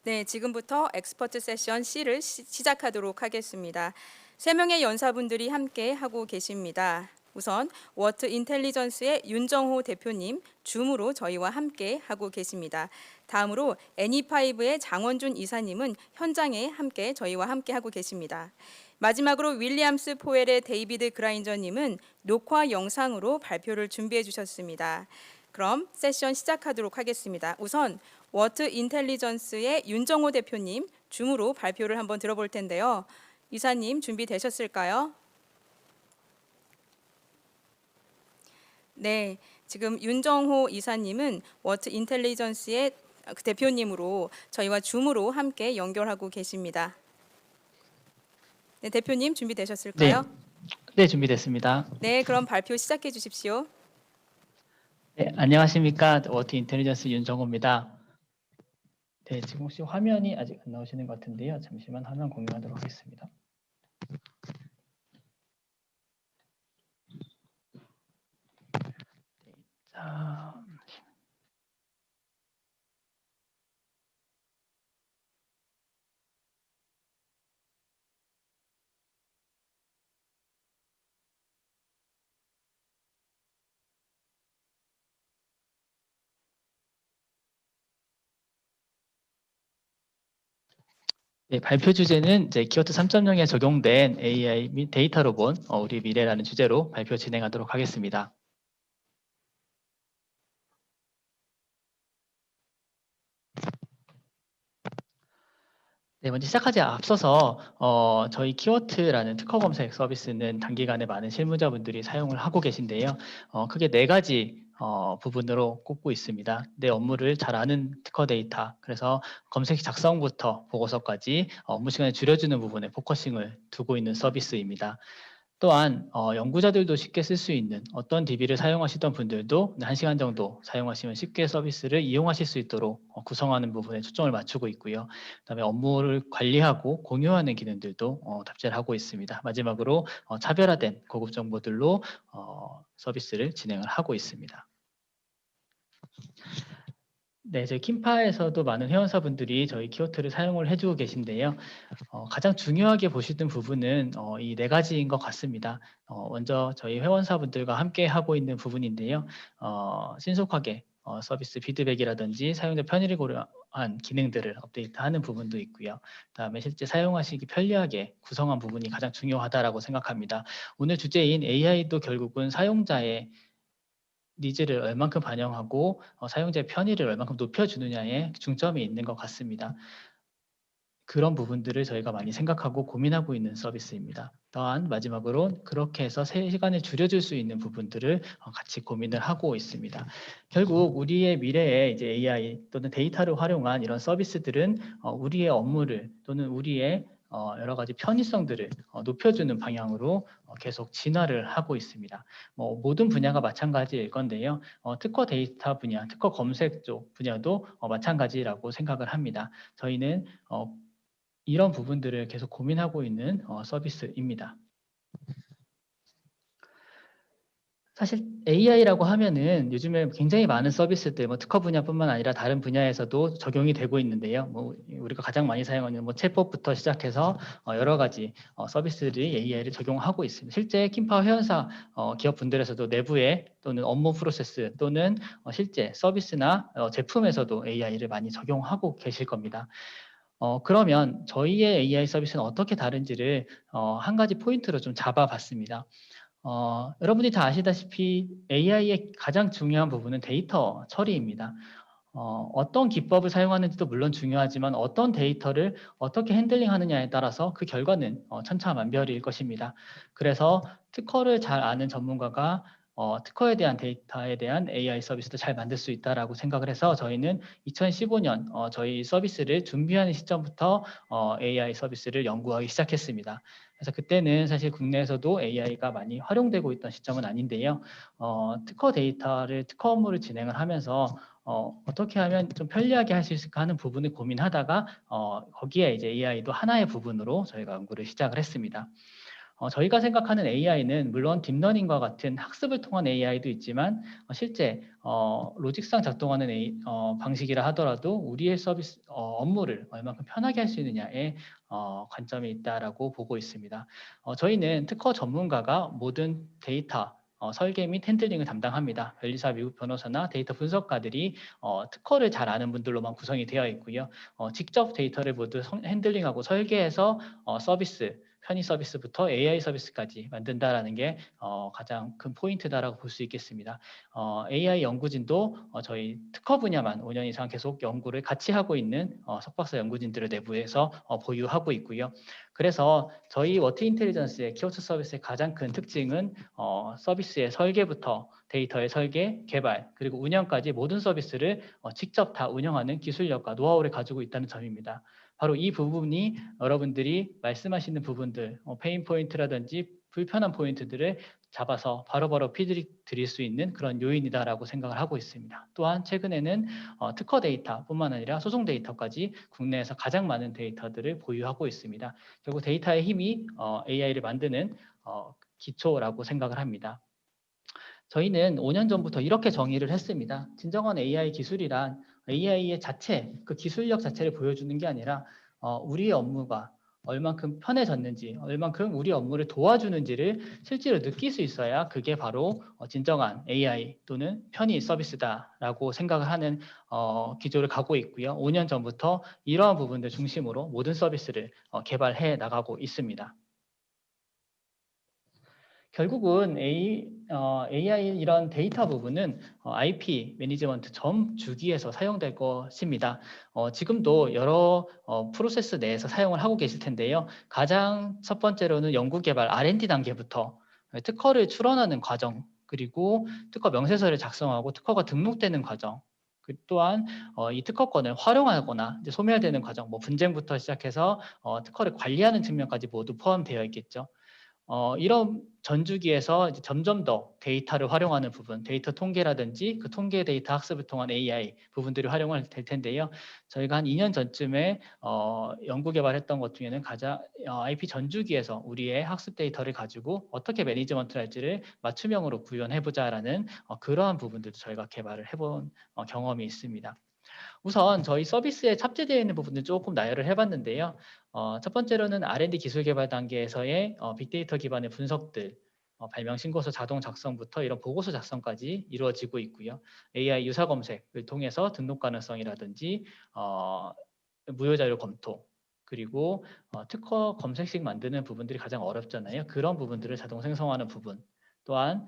네, 지금부터 엑스퍼트 세션 C를 시작하도록 하겠습니다. 세 명의 연사분들이 함께 하고 계십니다. 우선 워트 인텔리전스의 윤정호 대표님, 줌으로 저희와 함께 하고 계십니다. 다음으로 애니5의 장원준 이사님은 현장에 함께 저희와 함께 하고 계십니다. 마지막으로 윌리엄스 포엘의 데이비드 그라인저님은 녹화 영상으로 발표를 준비해 주셨습니다. 그럼 세션 시작하도록 하겠습니다. 우선 워트 인텔리전스의 윤정호 대표님 줌으로 발표를 한번 들어볼 텐데요. 이사님 준비되셨을까요? 네, 지금 윤정호 이사님은 워트 인텔리전스의 대표님으로 저희와 줌으로 함께 연결하고 계십니다. 네, 대표님 준비되셨을까요? 네, 준비됐습니다. 네, 그럼 발표 시작해 주십시오. 네, 안녕하십니까. 워트 인텔리전스 윤정호입니다. 네, 지금 혹시 화면이 아직 안 나오시는 것 같은데요. 잠시만 화면 공유하도록 하겠습니다. 자, 네, 발표 주제는 이제 키워드 3.0에 적용된 AI 및 데이터 로봇, 우리 미래라는 주제로 발표 진행하도록 하겠습니다. 네, 먼저 시작하지 앞서서 저희 키워트라는 특허 검색 서비스는 단기간에 많은 실무자분들이 사용을 하고 계신데요. 크게 네 가지 부분으로 꼽고 있습니다. 내 업무를 잘 아는 특허 데이터, 그래서 검색 작성부터 보고서까지 업무 시간을 줄여주는 부분에 포커싱을 두고 있는 서비스입니다. 또한 연구자들도 쉽게 쓸 수 있는 어떤 DB를 사용하시던 분들도 1시간 정도 사용하시면 쉽게 서비스를 이용하실 수 있도록 구성하는 부분에 초점을 맞추고 있고요. 그다음에 업무를 관리하고 공유하는 기능들도 탑재를 하고 있습니다. 마지막으로 차별화된 고급 정보들로 서비스를 진행을 하고 있습니다. 네, 저희 킴파에서도 많은 회원사분들이 저희 키워트를 사용을 해주고 계신데요. 가장 중요하게 보시는 부분은 이 네 가지인 것 같습니다. 먼저 저희 회원사분들과 함께 하고 있는 부분인데요. 신속하게 서비스 피드백이라든지 사용자 편의를 고려한 기능들을 업데이트하는 부분도 있고요. 그다음에 실제 사용하시기 편리하게 구성한 부분이 가장 중요하다라고 생각합니다. 오늘 주제인 AI도 결국은 사용자의 니즈를 얼만큼 반영하고 사용자의 편의를 얼만큼 높여주느냐에 중점이 있는 것 같습니다. 그런 부분들을 저희가 많이 생각하고 고민하고 있는 서비스입니다. 또한 마지막으로 그렇게 해서 시간을 줄여줄 수 있는 부분들을 같이 고민을 하고 있습니다. 결국 우리의 미래에 이제 AI 또는 데이터를 활용한 이런 서비스들은 우리의 업무를 또는 우리의 여러 가지 편의성들을 높여주는 방향으로 계속 진화를 하고 있습니다. 모든 분야가 마찬가지일 건데요. 특허 데이터 분야, 특허 검색 쪽 분야도 마찬가지라고 생각을 합니다. 저희는 이런 부분들을 계속 고민하고 있는 서비스입니다. 사실 AI라고 하면은 요즘에 굉장히 많은 서비스들, 특허 분야뿐만 아니라 다른 분야에서도 적용이 되고 있는데요. 우리가 가장 많이 사용하는 챗봇부터 시작해서 여러 가지 서비스들이 AI를 적용하고 있습니다. 실제 킴파 회원사 기업분들에서도 내부에 또는 업무 프로세스 또는 실제 서비스나 제품에서도 AI를 많이 적용하고 계실 겁니다. 그러면 저희의 AI 서비스는 어떻게 다른지를 한 가지 포인트로 좀 잡아봤습니다. 여러분이 다 아시다시피 AI의 가장 중요한 부분은 데이터 처리입니다. 어떤 기법을 사용하는지도 물론 중요하지만 어떤 데이터를 어떻게 핸들링하느냐에 따라서 그 결과는 천차만별일 것입니다. 그래서 특허를 잘 아는 전문가가 특허에 대한 데이터에 대한 AI 서비스도 잘 만들 수 있다라고 생각을 해서 저희는 2015년 저희 서비스를 준비하는 시점부터 AI 서비스를 연구하기 시작했습니다. 그래서 그때는 사실 국내에서도 AI가 많이 활용되고 있던 시점은 아닌데요. 특허 데이터를 특허 업무를 진행을 하면서 어떻게 하면 좀 편리하게 할 수 있을까 하는 부분을 고민하다가 거기에 이제 AI도 하나의 부분으로 저희가 연구를 시작을 했습니다. 저희가 생각하는 AI는 물론 딥러닝과 같은 학습을 통한 AI도 있지만 실제 로직상 작동하는 방식이라 하더라도 우리의 서비스 업무를 얼마큼 편하게 할 수 있느냐에 관점이 있다라고 보고 있습니다. 저희는 특허 전문가가 모든 데이터 설계 및 핸들링을 담당합니다. 변리사 미국 변호사나 데이터 분석가들이 특허를 잘 아는 분들로만 구성이 되어 있고요. 직접 데이터를 모두 핸들링하고 설계해서 서비스 편의 서비스부터 AI 서비스까지 만든다라는 게 가장 큰 포인트다라고 볼 수 있겠습니다. AI 연구진도 저희 특허 분야만 5년 이상 계속 연구를 같이 하고 있는 석박사 연구진들을 내부에서 보유하고 있고요. 그래서 저희 워트 인텔리전스의 키워드 서비스의 가장 큰 특징은 서비스의 설계부터 데이터의 설계, 개발, 그리고 운영까지 모든 서비스를 직접 다 운영하는 기술력과 노하우를 가지고 있다는 점입니다. 바로 이 부분이 여러분들이 말씀하시는 부분들, 페인 포인트라든지 불편한 포인트들을 잡아서 바로바로 드릴 수 있는 그런 요인이다라고 생각을 하고 있습니다. 또한 최근에는 특허 데이터뿐만 아니라 소송 데이터까지 국내에서 가장 많은 데이터들을 보유하고 있습니다. 결국 데이터의 힘이 AI를 만드는 기초라고 생각을 합니다. 저희는 5년 전부터 이렇게 정의를 했습니다. 진정한 AI 기술이란 AI의 자체, 그 기술력 자체를 보여주는 게 아니라 우리의 업무가 얼만큼 편해졌는지, 얼만큼 우리 업무를 도와주는지를 실제로 느낄 수 있어야 그게 바로 진정한 AI 또는 편의 서비스다라고 생각을 하는 기조를 가고 있고요. 5년 전부터 이러한 부분들 중심으로 모든 서비스를 개발해 나가고 있습니다. 결국은 AI 이런 데이터 부분은 IP 매니지먼트 전 주기에서 사용될 것입니다. 지금도 여러 프로세스 내에서 사용을 하고 계실 텐데요. 가장 첫 번째로는 연구개발 R&D 단계부터 특허를 출원하는 과정, 그리고 특허 명세서를 작성하고 특허가 등록되는 과정, 또한 이 특허권을 활용하거나 이제 소멸되는 과정, 뭐 분쟁부터 시작해서 특허를 관리하는 측면까지 모두 포함되어 있겠죠. 이런 전주기에서 이제 점점 더 데이터를 활용하는 부분, 데이터 통계라든지 그 통계 데이터 학습을 통한 AI 부분들이 활용을 될 텐데요. 저희가 한 2년 전쯤에 연구 개발했던 것 중에는 가장 IP 전주기에서 우리의 학습 데이터를 가지고 어떻게 매니지먼트를 할지를 맞춤형으로 구현해보자라는 그러한 부분들도 저희가 개발을 해본 경험이 있습니다. 우선 저희 서비스에 탑재되어 있는 부분을 조금 나열을 해봤는데요. 첫 번째로는 R&D 기술 개발 단계에서의 빅데이터 기반의 분석들, 발명 신고서 자동 작성부터 이런 보고서 작성까지 이루어지고 있고요. AI 유사 검색을 통해서 등록 가능성이라든지 무효 자료 검토, 그리고 특허 검색식 만드는 부분들이 가장 어렵잖아요. 그런 부분들을 자동 생성하는 부분. 또한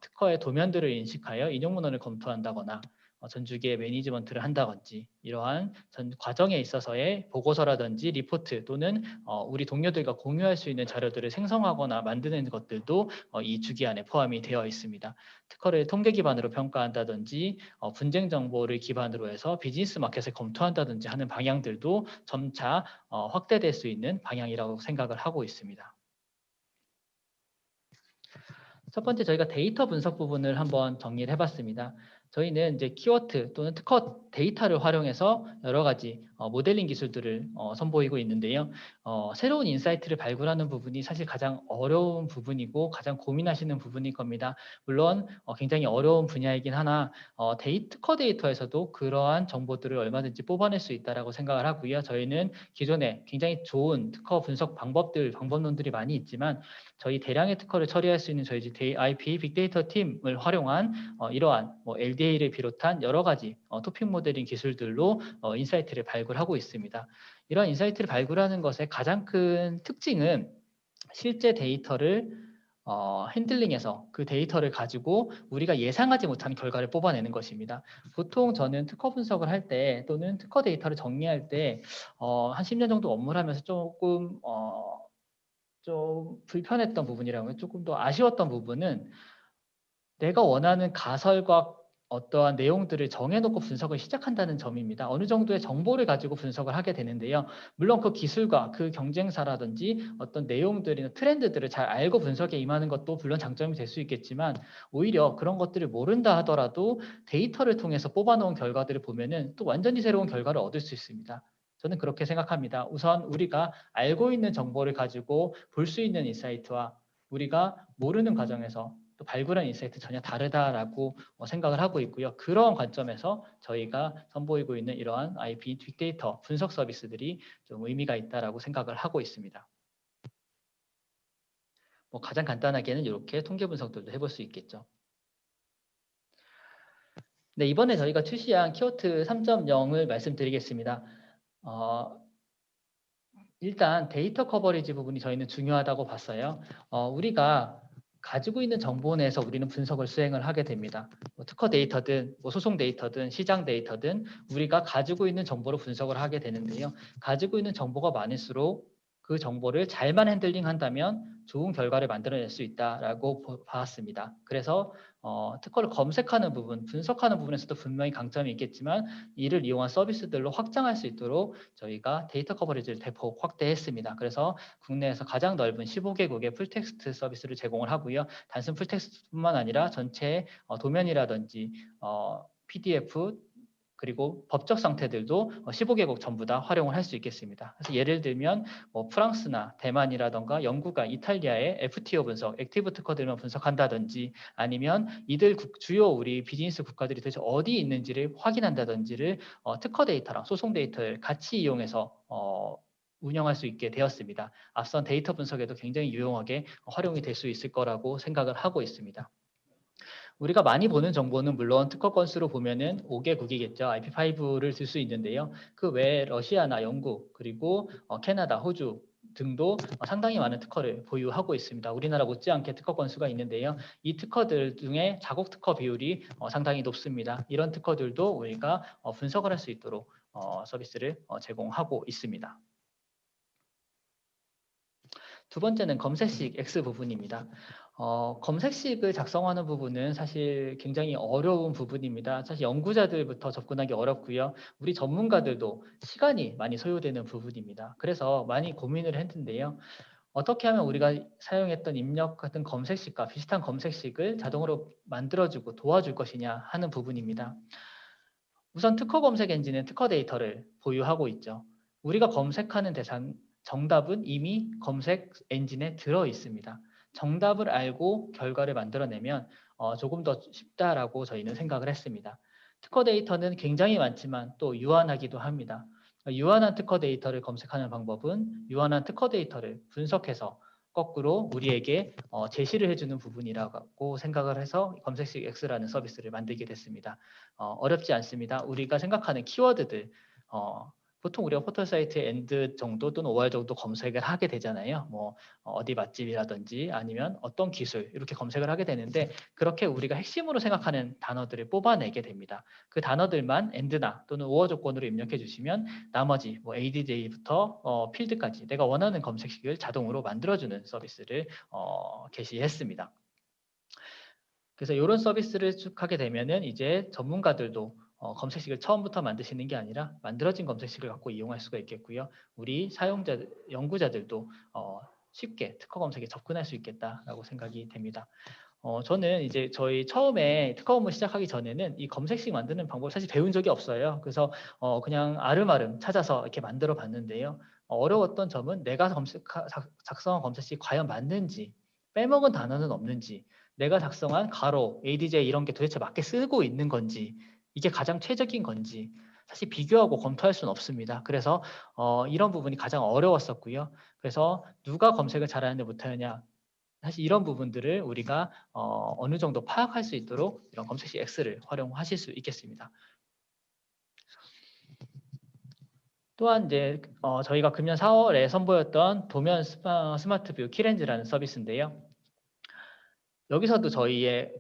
특허의 도면들을 인식하여 인용 문헌을 검토한다거나 전주기의 매니지먼트를 한다든지 이러한 전 과정에 있어서의 보고서라든지 리포트 또는 우리 동료들과 공유할 수 있는 자료들을 생성하거나 만드는 것들도 이 주기 안에 포함이 되어 있습니다. 특허를 통계 기반으로 평가한다든지 분쟁 정보를 기반으로 해서 비즈니스 마켓을 검토한다든지 하는 방향들도 점차 확대될 수 있는 방향이라고 생각을 하고 있습니다. 첫 번째 저희가 데이터 분석 부분을 한번 정리를 해봤습니다. 저희는 이제 키워드 또는 특허 데이터를 활용해서 여러 가지 모델링 기술들을 선보이고 있는데요. 새로운 인사이트를 발굴하는 부분이 사실 가장 어려운 부분이고 가장 고민하시는 부분일 겁니다. 물론 굉장히 어려운 분야이긴 하나 특허 데이터에서도 그러한 정보들을 얼마든지 뽑아낼 수 있다라고 생각을 하고요. 저희는 기존에 굉장히 좋은 특허 분석 방법론들이 많이 있지만 저희 대량의 특허를 처리할 수 있는 저희 IP 빅데이터 팀을 활용한 이러한 LDA를 비롯한 여러 가지 토픽 모델링 기술들로 인사이트를 발굴하고 있습니다. 이러한 인사이트를 발굴하는 것의 가장 큰 특징은 실제 데이터를 핸들링해서 그 데이터를 가지고 우리가 예상하지 못한 결과를 뽑아내는 것입니다. 보통 저는 특허 분석을 할 때 또는 특허 데이터를 정리할 때 한 10년 정도 업무를 하면서 조금 좀 불편했던 부분이라면 조금 더 아쉬웠던 부분은 내가 원하는 가설과 어떠한 내용들을 정해놓고 분석을 시작한다는 점입니다. 어느 정도의 정보를 가지고 분석을 하게 되는데요. 물론 그 기술과 그 경쟁사라든지 어떤 내용들이나 트렌드들을 잘 알고 분석에 임하는 것도 물론 장점이 될 수 있겠지만 오히려 그런 것들을 모른다 하더라도 데이터를 통해서 뽑아놓은 결과들을 보면은 또 완전히 새로운 결과를 얻을 수 있습니다. 저는 그렇게 생각합니다. 우선 우리가 알고 있는 정보를 가지고 볼 수 있는 인사이트와 우리가 모르는 과정에서 또 발굴한 인사이트 전혀 다르다라고 생각을 하고 있고요. 그런 관점에서 저희가 선보이고 있는 이러한 IP 빅데이터 분석 서비스들이 좀 의미가 있다라고 생각을 하고 있습니다. 뭐 가장 간단하게는 이렇게 통계 분석들도 해볼 수 있겠죠. 네, 이번에 저희가 출시한 키워트 3.0을 말씀드리겠습니다. 일단 데이터 커버리지 부분이 저희는 중요하다고 봤어요. 우리가 가지고 있는 정보 내에서 우리는 분석을 수행을 하게 됩니다. 뭐 특허 데이터든 뭐 소송 데이터든 시장 데이터든 우리가 가지고 있는 정보로 분석을 하게 되는데요. 가지고 있는 정보가 많을수록 그 정보를 잘만 핸들링한다면 좋은 결과를 만들어낼 수 있다라고 봤습니다. 그래서 특허를 검색하는 부분, 분석하는 부분에서도 분명히 강점이 있겠지만 이를 이용한 서비스들로 확장할 수 있도록 저희가 데이터 커버리지를 대폭 확대했습니다. 그래서 국내에서 가장 넓은 15개국의 풀텍스트 서비스를 제공을 하고요. 단순 풀텍스트뿐만 아니라 전체 도면이라든지 PDF 그리고 법적 상태들도 15개국 전부 다 활용을 할 수 있겠습니다. 그래서 예를 들면 뭐 프랑스나 대만이라던가 영국과 이탈리아의 FTO 분석, 액티브 특허들만 분석한다든지 아니면 이들 주요 우리 비즈니스 국가들이 도대체 어디 있는지를 확인한다든지를 특허 데이터랑 소송 데이터를 같이 이용해서 운영할 수 있게 되었습니다. 앞선 데이터 분석에도 굉장히 유용하게 활용이 될 수 있을 거라고 생각을 하고 있습니다. 우리가 많이 보는 정보는 물론 특허 건수로 보면은 5개국이겠죠. IP5를 들 수 있는데요. 그 외에 러시아나 영국 그리고 캐나다, 호주 등도 상당히 많은 특허를 보유하고 있습니다. 우리나라 못지않게 특허 건수가 있는데요. 이 특허들 중에 자국 특허 비율이 상당히 높습니다. 이런 특허들도 우리가 분석을 할 수 있도록 서비스를 제공하고 있습니다. 두 번째는 검색식 X 부분입니다. 검색식을 작성하는 부분은 사실 굉장히 어려운 부분입니다. 사실 연구자들부터 접근하기 어렵고요. 우리 전문가들도 시간이 많이 소요되는 부분입니다. 그래서 많이 고민을 했는데요. 어떻게 하면 우리가 사용했던 입력 같은 검색식과 비슷한 검색식을 자동으로 만들어주고 도와줄 것이냐 하는 부분입니다. 우선 특허 검색 엔진은 특허 데이터를 보유하고 있죠. 우리가 검색하는 대상, 정답은 이미 검색 엔진에 들어 있습니다. 정답을 알고 결과를 만들어내면 조금 더 쉽다라고 저희는 생각을 했습니다. 특허 데이터는 굉장히 많지만 또 유한하기도 합니다. 유한한 특허 데이터를 검색하는 방법은 유한한 특허 데이터를 분석해서 거꾸로 우리에게 제시를 해주는 부분이라고 생각을 해서 검색식 X라는 서비스를 만들게 됐습니다. 어렵지 않습니다. 우리가 생각하는 키워드들, 보통 우리가 포털 사이트에 엔드 정도 또는 OR 정도 검색을 하게 되잖아요. 뭐 어디 맛집이라든지 아니면 어떤 기술 이렇게 검색을 하게 되는데 그렇게 우리가 핵심으로 생각하는 단어들을 뽑아내게 됩니다. 그 단어들만 엔드나 또는 OR 조건으로 입력해 주시면 나머지 뭐 ADJ부터 필드까지 내가 원하는 검색식을 자동으로 만들어주는 서비스를 게시했습니다. 그래서 이런 서비스를 쭉 하게 되면은 이제 전문가들도 검색식을 처음부터 만드시는 게 아니라 만들어진 검색식을 갖고 이용할 수가 있겠고요. 우리 사용자, 연구자들도 쉽게 특허 검색에 접근할 수 있겠다라고 생각이 됩니다. 저는 이제 저희 처음에 특허 업무 시작하기 전에는 이 검색식 만드는 방법을 사실 배운 적이 없어요. 그래서 그냥 아름아름 찾아서 이렇게 만들어 봤는데요. 어려웠던 점은 내가 작성한 검색식이 과연 맞는지, 빼먹은 단어는 없는지, 내가 작성한 가로, ADJ 이런 게 도대체 맞게 쓰고 있는 건지, 이게 가장 최적인 건지, 사실 비교하고 검토할 수는 없습니다. 그래서 이런 부분이 가장 어려웠었고요. 그래서 누가 검색을 잘하는데 못하느냐, 사실 이런 부분들을 우리가 어느 정도 파악할 수 있도록 이런 검색식 X를 활용하실 수 있겠습니다. 또한 이제 저희가 금년 4월에 선보였던 도면 스마트뷰 키렌즈라는 서비스인데요. 여기서도 저희의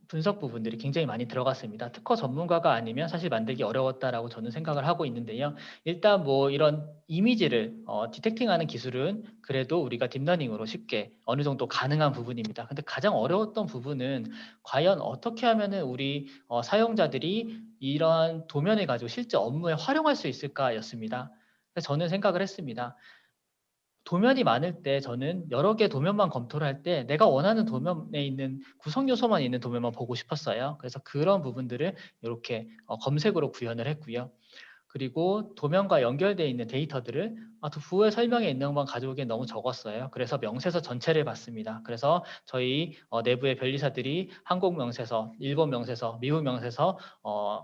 분석 부분들이 굉장히 많이 들어갔습니다. 특허 전문가가 아니면 사실 만들기 어려웠다라고 저는 생각을 하고 있는데요. 일단 뭐 이런 이미지를 디텍팅하는 기술은 그래도 우리가 딥러닝으로 쉽게 어느 정도 가능한 부분입니다. 근데 가장 어려웠던 부분은 과연 어떻게 하면은 우리 사용자들이 이러한 도면을 가지고 실제 업무에 활용할 수 있을까였습니다. 그래서 저는 생각을 했습니다. 도면이 많을 때 저는 여러 개 도면만 검토를 할 때 내가 원하는 도면에 있는 구성 요소만 있는 도면만 보고 싶었어요. 그래서 그런 부분들을 이렇게 검색으로 구현을 했고요. 그리고 도면과 연결되어 있는 데이터들을 부호의 설명에 있는 것만 가져오기엔 너무 적었어요. 그래서 명세서 전체를 봤습니다. 그래서 저희 내부의 변리사들이 한국 명세서, 일본 명세서, 미국 명세서,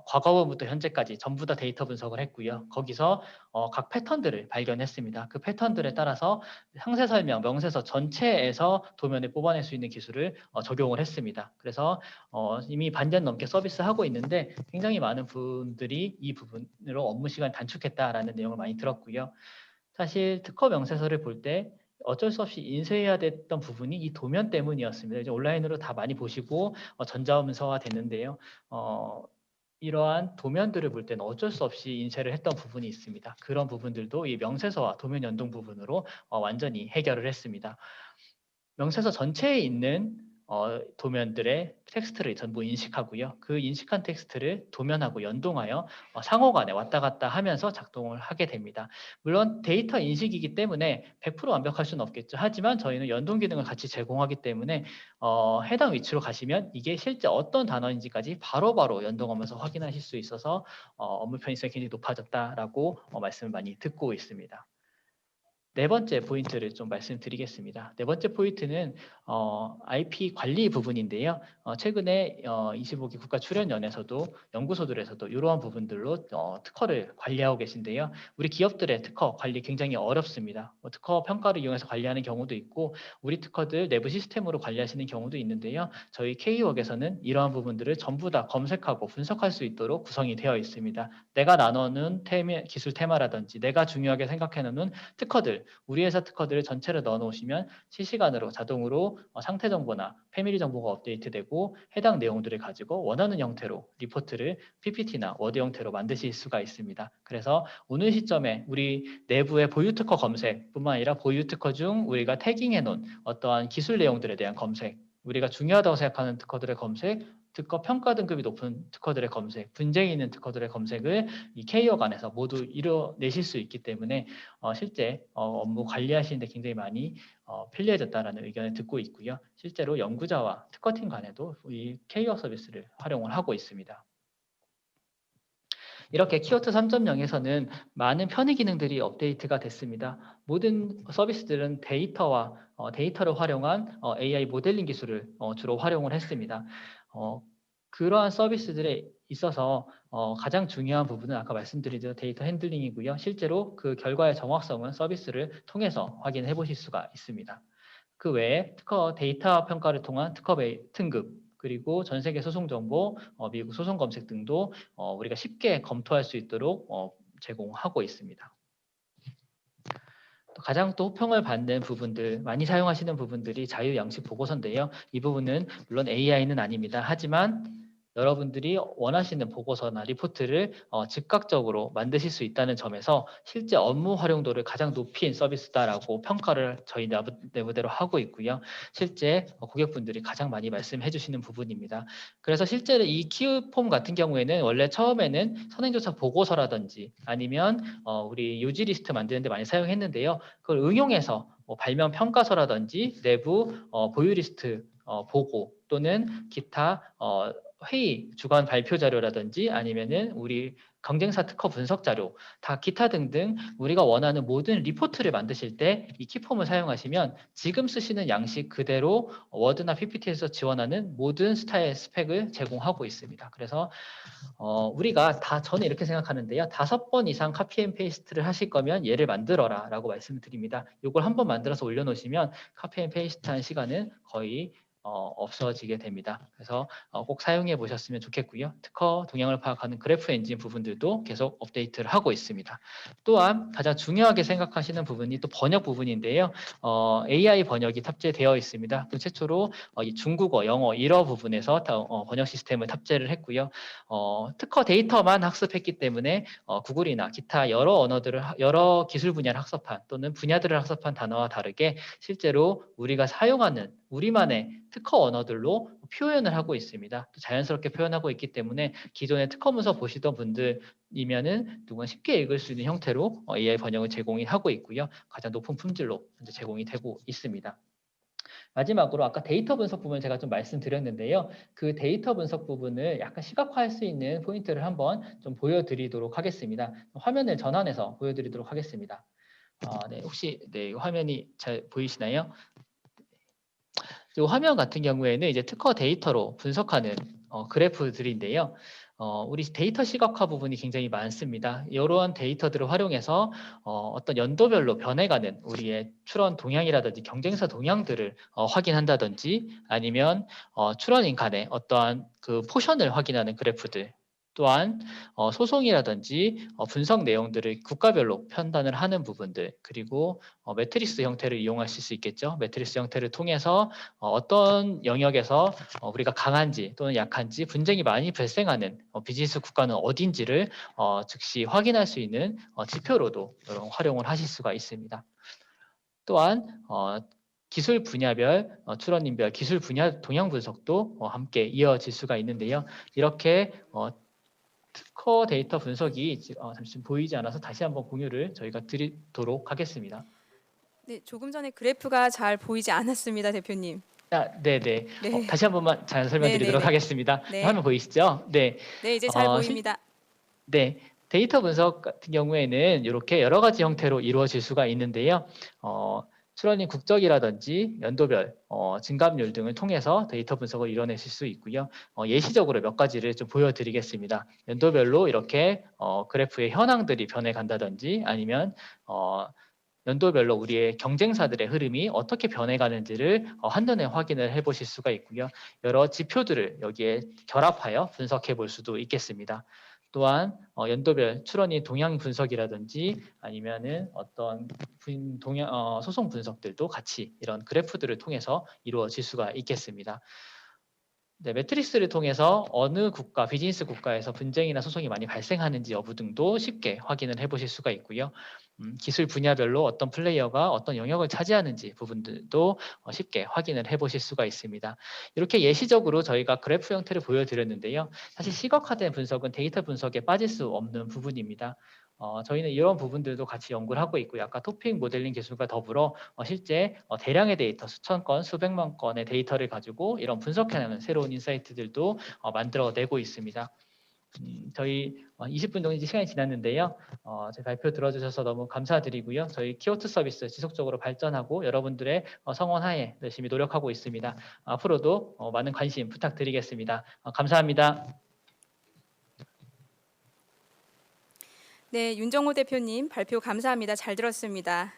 과거부터 현재까지 전부 다 데이터 분석을 했고요. 거기서 각 패턴들을 발견했습니다. 그 패턴들에 따라서 상세 설명, 명세서 전체에서 도면을 뽑아낼 수 있는 기술을 적용을 했습니다. 그래서 이미 반년 넘게 서비스하고 있는데 굉장히 많은 분들이 이 부분으로 업무 시간 단축했다라는 내용을 많이 들었고요. 사실 특허 명세서를 볼 때 어쩔 수 없이 인쇄해야 됐던 부분이 이 도면 때문이었습니다. 이제 온라인으로 다 많이 보시고 전자문서화 됐는데요. 이러한 도면들을 볼 때는 어쩔 수 없이 인쇄를 했던 부분이 있습니다. 그런 부분들도 이 명세서와 도면 연동 부분으로 완전히 해결을 했습니다. 명세서 전체에 있는 도면들의 텍스트를 전부 인식하고요. 그 인식한 텍스트를 도면하고 연동하여 상호간에 왔다 갔다 하면서 작동을 하게 됩니다. 물론 데이터 인식이기 때문에 100% 완벽할 수는 없겠죠. 하지만 저희는 연동 기능을 같이 제공하기 때문에 해당 위치로 가시면 이게 실제 어떤 단어인지까지 바로바로 연동하면서 확인하실 수 있어서 업무 편의성이 굉장히 높아졌다라고 말씀을 많이 듣고 있습니다. 네 번째 포인트를 좀 말씀드리겠습니다. 네 번째 포인트는 IP 관리 부분인데요. 최근에 25기 국가출연연에서도 연구소들에서도 이러한 부분들로 특허를 관리하고 계신데요. 우리 기업들의 특허 관리 굉장히 어렵습니다. 특허 평가를 이용해서 관리하는 경우도 있고 우리 특허들 내부 시스템으로 관리하시는 경우도 있는데요. 저희 K웍에서는 이러한 부분들을 전부 다 검색하고 분석할 수 있도록 구성이 되어 있습니다. 내가 나눠놓은 기술 테마라든지 내가 중요하게 생각해놓은 특허들 우리 회사 특허들을 전체를 넣어놓으시면 실시간으로 자동으로 상태 정보나 패밀리 정보가 업데이트되고 해당 내용들을 가지고 원하는 형태로 리포트를 PPT나 워드 형태로 만드실 수가 있습니다. 그래서 오늘 시점에 우리 내부의 보유 특허 검색뿐만 아니라 보유 특허 중 우리가 태깅해 놓은 어떠한 기술 내용들에 대한 검색, 우리가 중요하다고 생각하는 특허들의 검색, 특허 평가 등급이 높은 특허들의 검색, 분쟁이 있는 특허들의 검색을 이 K역 안에서 모두 이뤄내실 수 있기 때문에 실제 업무 관리하시는데 굉장히 많이 편리해졌다라는 의견을 듣고 있고요. 실제로 연구자와 특허팀 간에도 이 K역 서비스를 활용을 하고 있습니다. 이렇게 키워트 3.0에서는 많은 편의 기능들이 업데이트가 됐습니다. 모든 서비스들은 데이터를 활용한 AI 모델링 기술을 주로 활용을 했습니다. 그러한 서비스들에 있어서 가장 중요한 부분은 아까 말씀드린 대로 데이터 핸들링이고요. 실제로 그 결과의 정확성은 서비스를 통해서 확인해 보실 수가 있습니다. 그 외에 특허 데이터 평가를 통한 특허 등급 그리고 전 세계 소송 정보, 미국 소송 검색 등도 우리가 쉽게 검토할 수 있도록 제공하고 있습니다. 가장 또 호평을 받는 부분들, 많이 사용하시는 부분들이 자유 양식 보고서인데요. 이 부분은 물론 AI는 아닙니다. 하지만 여러분들이 원하시는 보고서나 리포트를 즉각적으로 만드실 수 있다는 점에서 실제 업무 활용도를 가장 높인 서비스다라고 평가를 저희 내부대로 하고 있고요. 실제 고객분들이 가장 많이 말씀해 주시는 부분입니다. 그래서 실제로 이 키움폼 같은 경우에는 원래 처음에는 선행조사 보고서라든지 아니면 우리 유지 리스트 만드는데 많이 사용했는데요. 그걸 응용해서 발명 평가서라든지 내부 보유 리스트 보고 또는 기타 회의 주간 발표 자료라든지 아니면은 우리 경쟁사 특허 분석 자료, 다 기타 등등 우리가 원하는 모든 리포트를 만드실 때 이 키폼을 사용하시면 지금 쓰시는 양식 그대로 워드나 PPT에서 지원하는 모든 스타일 스펙을 제공하고 있습니다. 그래서 우리가 저는 이렇게 생각하는데요. 5번 이상 카피 앤 페이스트를 하실 거면 얘를 만들어라 라고 말씀을 드립니다. 이걸 한번 만들어서 올려놓으시면 카피 앤 페이스트 한 시간은 거의 없어지게 됩니다. 그래서 꼭 사용해 보셨으면 좋겠고요. 특허 동향을 파악하는 그래프 엔진 부분들도 계속 업데이트를 하고 있습니다. 또한 가장 중요하게 생각하시는 부분이 또 번역 부분인데요. AI 번역이 탑재되어 있습니다. 최초로 중국어, 영어, 일어 부분에서 번역 시스템을 탑재를 했고요. 특허 데이터만 학습했기 때문에 구글이나 기타 여러 기술 분야를 학습한 또는 분야들을 학습한 단어와 다르게 실제로 우리가 사용하는 우리만의 특허 언어들로 표현을 하고 있습니다. 또 자연스럽게 표현하고 있기 때문에 기존의 특허 문서 보시던 분들이면은 누구나 쉽게 읽을 수 있는 형태로 AI 번역을 제공이 하고 있고요. 가장 높은 품질로 현재 제공이 되고 있습니다. 마지막으로 아까 데이터 분석 부분 제가 좀 말씀드렸는데요. 그 데이터 분석 부분을 약간 시각화할 수 있는 포인트를 한번 좀 보여드리도록 하겠습니다. 화면을 전환해서 보여드리도록 하겠습니다. 네, 혹시 네, 화면이 잘 보이시나요? 이 화면 같은 경우에는 이제 특허 데이터로 분석하는 그래프들인데요. 우리 데이터 시각화 부분이 굉장히 많습니다. 이러한 데이터들을 활용해서 어떤 연도별로 변해가는 우리의 출원 동향이라든지 경쟁사 동향들을 확인한다든지 아니면 출원인 간의 어떠한 그 포션을 확인하는 그래프들 또한 소송이라든지 분석 내용들을 국가별로 판단을 하는 부분들 그리고 매트리스 형태를 이용하실 수 있겠죠. 매트리스 형태를 통해서 어떤 영역에서 우리가 강한지 또는 약한지 분쟁이 많이 발생하는 비즈니스 국가는 어딘지를 즉시 확인할 수 있는 지표로도 활용을 하실 수가 있습니다. 또한 기술 분야별, 출원인별 기술 분야 동향 분석도 함께 이어질 수가 있는데요. 이렇게 특허 데이터 분석이 잠시 보이지 않아서 다시 한번 공유를 저희가 드리도록 하겠습니다. 네, 조금 전에 그래프가 잘 보이지 않았습니다, 대표님. 네네. 네, 다시 한 번만 잘 설명드리도록 네네네. 하겠습니다. 네, 화면 보이시죠? 네. 네, 이제 잘 실 보입니다. 네. 데이터 분석 같은 경우에는 이렇게 여러 가지 형태로 이루어질 수가 있는데요. 출원인 국적이라든지 연도별 증감률 등을 통해서 데이터 분석을 이뤄내실 수 있고요. 예시적으로 몇 가지를 좀 보여드리겠습니다. 연도별로 이렇게 그래프의 현황들이 변해간다든지 아니면 연도별로 우리의 경쟁사들의 흐름이 어떻게 변해가는지를 한눈에 확인을 해보실 수가 있고요. 여러 지표들을 여기에 결합하여 분석해 볼 수도 있겠습니다. 또한 연도별 출원인 동향 분석이라든지 아니면은 어떤 소송 분석들도 같이 이런 그래프들을 통해서 이루어질 수가 있겠습니다. 네, 매트리스를 통해서 어느 국가, 비즈니스 국가에서 분쟁이나 소송이 많이 발생하는지 여부 등도 쉽게 확인을 해보실 수가 있고요. 기술 분야별로 어떤 플레이어가 어떤 영역을 차지하는지 부분들도 쉽게 확인을 해보실 수가 있습니다. 이렇게 예시적으로 저희가 그래프 형태를 보여드렸는데요. 사실 시각화된 분석은 데이터 분석에 빠질 수 없는 부분입니다. 저희는 이런 부분들도 같이 연구를 하고 있고요. 아까 토픽 모델링 기술과 더불어 실제 대량의 데이터, 수천 건, 수백만 건의 데이터를 가지고 이런 분석해내는 새로운 인사이트들도 만들어내고 있습니다. 저희 20분 정도 이제 시간이 지났는데요. 제 발표 들어주셔서 너무 감사드리고요. 저희 키워트 서비스 지속적으로 발전하고 여러분들의 성원하에 열심히 노력하고 있습니다. 앞으로도 많은 관심 부탁드리겠습니다. 감사합니다. 네, 윤정호 대표님 발표 감사합니다. 잘 들었습니다.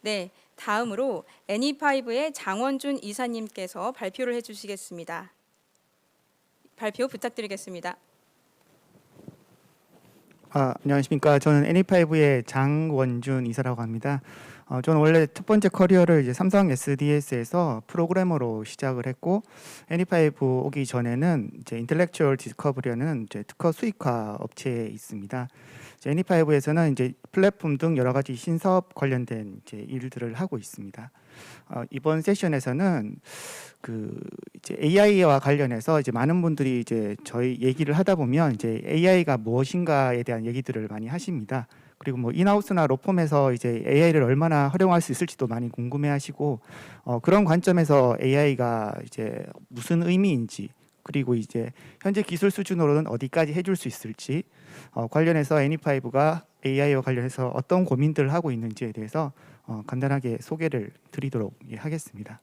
네, 다음으로 애니5의 장원준 이사님께서 발표를 해주시겠습니다. 발표 부탁드리겠습니다. 안녕하십니까. 저는 애니5의 장원준 이사라고 합니다. 저는 원래 첫 번째 커리어를 이제 삼성 SDS에서 프로그래머로 시작을 했고, 애니5 오기 전에는 이제 인텔렉추얼 디스커버리라는 이제 특허 수익화 업체에 있습니다. 애니5에서는 이제 플랫폼 등 여러 가지 신사업 관련된 이제 일들을 하고 있습니다. 이번 세션에서는 이제 AI와 관련해서 이제 많은 분들이 이제 저희 얘기를 하다 보면 이제 AI가 무엇인가에 대한 얘기들을 많이 하십니다. 그리고 뭐 인하우스나 로펌에서 이제 AI를 얼마나 활용할 수 있을지도 많이 궁금해하시고 그런 관점에서 AI가 이제 무슨 의미인지 그리고 이제 현재 기술 수준으로는 어디까지 해줄 수 있을지 관련해서 애니5가 AI와 관련해서 어떤 고민들을 하고 있는지에 대해서 간단하게 소개를 드리도록 하겠습니다.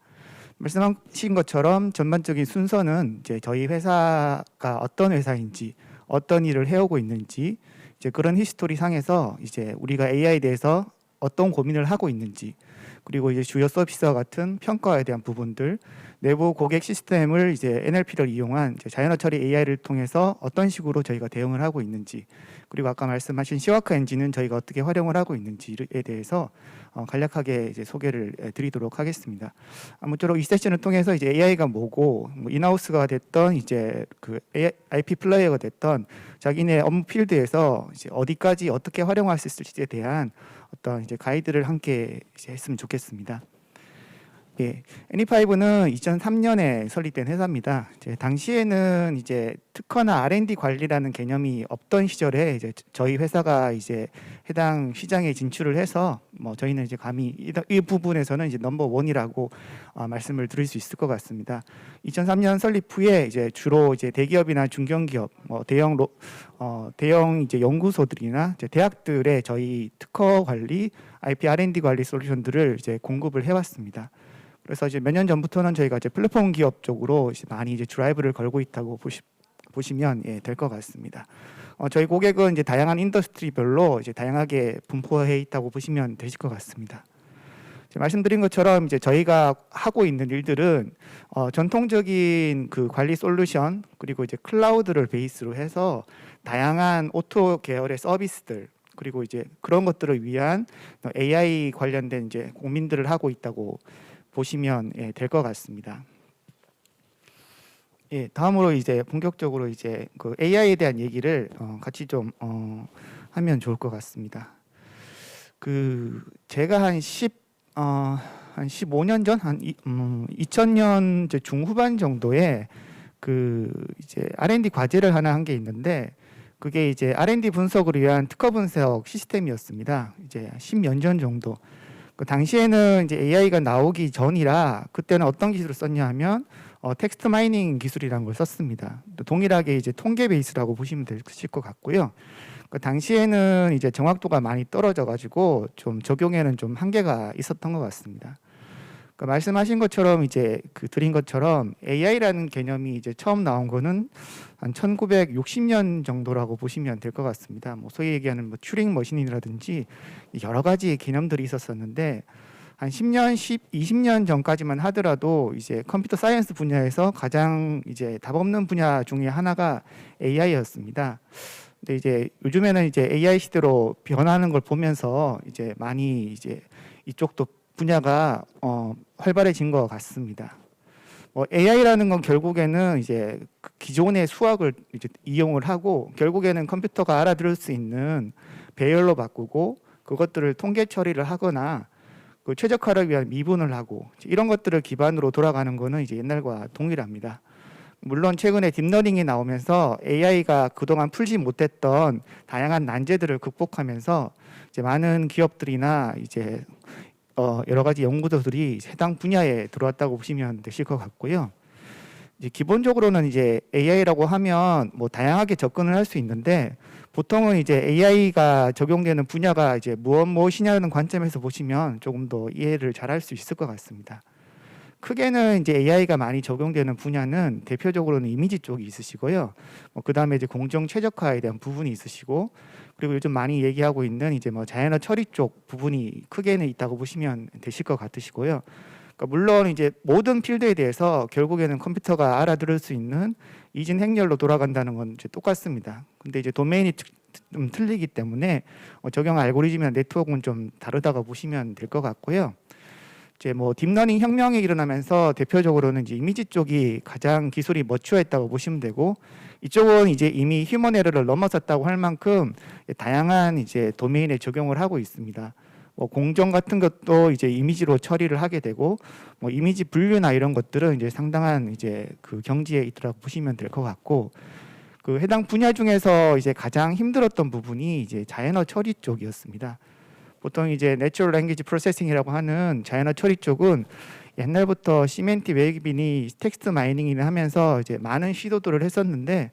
말씀하신 것처럼 전반적인 순서는 이제 저희 회사가 어떤 회사인지 어떤 일을 해오고 있는지 이제 그런 히스토리 상에서 이제 우리가 AI에 대해서 어떤 고민을 하고 있는지 그리고 이제 주요 서비스와 같은 평가에 대한 부분들 내부 고객 시스템을 이제 NLP를 이용한 이제 자연어 처리 AI를 통해서 어떤 식으로 저희가 대응을 하고 있는지 그리고 아까 말씀하신 시와크 엔진은 저희가 어떻게 활용을 하고 있는지에 대해서 간략하게 이제 소개를 드리도록 하겠습니다. 아무쪼록 이 세션을 통해서 이제 AI가 뭐고 뭐 인하우스가 됐던 이제 그 IP 플레이어가 됐던 자기네 업무 필드에서 이제 어디까지 어떻게 활용할 수 있을지에 대한 어떤 이제 가이드를 함께 이제 했으면 좋겠습니다. 예, 애니파이브는 2003년에 설립된 회사입니다. 이제 당시에는 이제 특허나 R&D 관리라는 개념이 없던 시절에 이제 저희 회사가 이제 해당 시장에 진출을 해서 뭐 저희는 이제 감히 이 부분에서는 이제 넘버 원이라고 말씀을 드릴 수 있을 것 같습니다. 2003년 설립 후에 이제 주로 이제 대기업이나 중견기업, 대형 이제 연구소들이나 이제 대학들의 저희 특허 관리, IP R&D 관리 솔루션들을 이제 공급을 해왔습니다. 그래서 이제 몇 년 전부터는 저희가 이제 플랫폼 기업 쪽으로 이제 많이 이제 드라이브를 걸고 있다고 보시면 될 것 같습니다. 저희 고객은 이제 다양한 인더스트리별로 이제 다양하게 분포해 있다고 보시면 되실 것 같습니다. 말씀드린 것처럼 이제 저희가 하고 있는 일들은 전통적인 그 관리 솔루션 그리고 이제 클라우드를 베이스로 해서 다양한 오토 계열의 서비스들 그리고 이제 그런 것들을 위한 AI 관련된 이제 고민들을 하고 있다고 보시면 될 것 같습니다. 예, 다음으로 이제 본격적으로 이제 그 AI에 대한 얘기를 같이 좀 하면 좋을 것 같습니다. 그 제가 한 15년 전, 2000년 이제 중후반 정도에 그 이제 R&D 과제를 하나 한 게 있는데 그게 이제 R&D 분석을 위한 특허 분석 시스템이었습니다. 이제 10년 전 정도. 그 당시에는 이제 AI가 나오기 전이라 그때는 어떤 기술을 썼냐 하면 텍스트 마이닝 기술이라는 걸 썼습니다. 또 동일하게 이제 통계 베이스라고 보시면 되실 것 같고요. 그 당시에는 이제 정확도가 많이 떨어져 가지고 좀 적용에는 좀 한계가 있었던 것 같습니다. 그 말씀하신 것처럼 이제 그 드린 것처럼 AI라는 개념이 이제 처음 나온 거는 한 1960년 정도라고 보시면 될 것 같습니다. 뭐 소위 얘기하는 뭐 튜링 머신이라든지 여러 가지 개념들이 있었었는데 한 10년, 20년 전까지만 하더라도 이제 컴퓨터 사이언스 분야에서 가장 이제 답 없는 분야 중에 하나가 AI였습니다. 근데 이제 요즘에는 이제 AI 시대로 변하는 걸 보면서 이제 많이 이제 이쪽도 분야가 활발해진 것 같습니다. AI라는 건 결국에는 이제 기존의 수학을 이제 이용을 하고 결국에는 컴퓨터가 알아들을 수 있는 배열로 바꾸고 그것들을 통계 처리를 하거나 그 최적화를 위한 미분을 하고 이런 것들을 기반으로 돌아가는 거는 이제 옛날과 동일합니다. 물론 최근에 딥러닝이 나오면서 AI가 그동안 풀지 못했던 다양한 난제들을 극복하면서 이제 많은 기업들이나 이제 여러 가지 연구소들이 해당 분야에 들어왔다고 보시면 되실 것 같고요. 이제 기본적으로는 이제 AI라고 하면 뭐 다양하게 접근을 할 수 있는데 보통은 이제 AI가 적용되는 분야가 이제 무엇이냐는 관점에서 보시면 조금 더 이해를 잘할 수 있을 것 같습니다. 크게는 이제 AI가 많이 적용되는 분야는 대표적으로는 이미지 쪽이 있으시고요. 그 다음에 이제 공정 최적화에 대한 부분이 있으시고, 그리고 요즘 많이 얘기하고 있는 이제 뭐 자연어 처리 쪽 부분이 크게는 있다고 보시면 되실 것 같으시고요. 그러니까 물론 이제 모든 필드에 대해서 결국에는 컴퓨터가 알아들을 수 있는 이진 행렬로 돌아간다는 건 이제 똑같습니다. 근데 이제 도메인이 좀 틀리기 때문에 적용 알고리즘이나 네트워크는 좀 다르다고 보시면 될 것 같고요. 이제 뭐 딥러닝 혁명이 일어나면서 대표적으로는 이제 이미지 쪽이 가장 기술이 머추어했다고 보시면 되고, 이쪽은 이제 이미 휴먼 에러를 넘어섰다고 할 만큼 다양한 이제 도메인에 적용을 하고 있습니다. 뭐 공정 같은 것도 이제 이미지로 처리를 하게 되고, 뭐 이미지 분류나 이런 것들은 이제 상당한 이제 그 경지에 있더라고 보시면 될 것 같고, 그 해당 분야 중에서 이제 가장 힘들었던 부분이 이제 자연어 처리 쪽이었습니다. 보통 이제 Natural Language Processing이라고 하는 자연어 처리 쪽은 옛날부터 시멘티 웨이빈이 텍스트 마이닝이나 하면서 이제 많은 시도들을 했었는데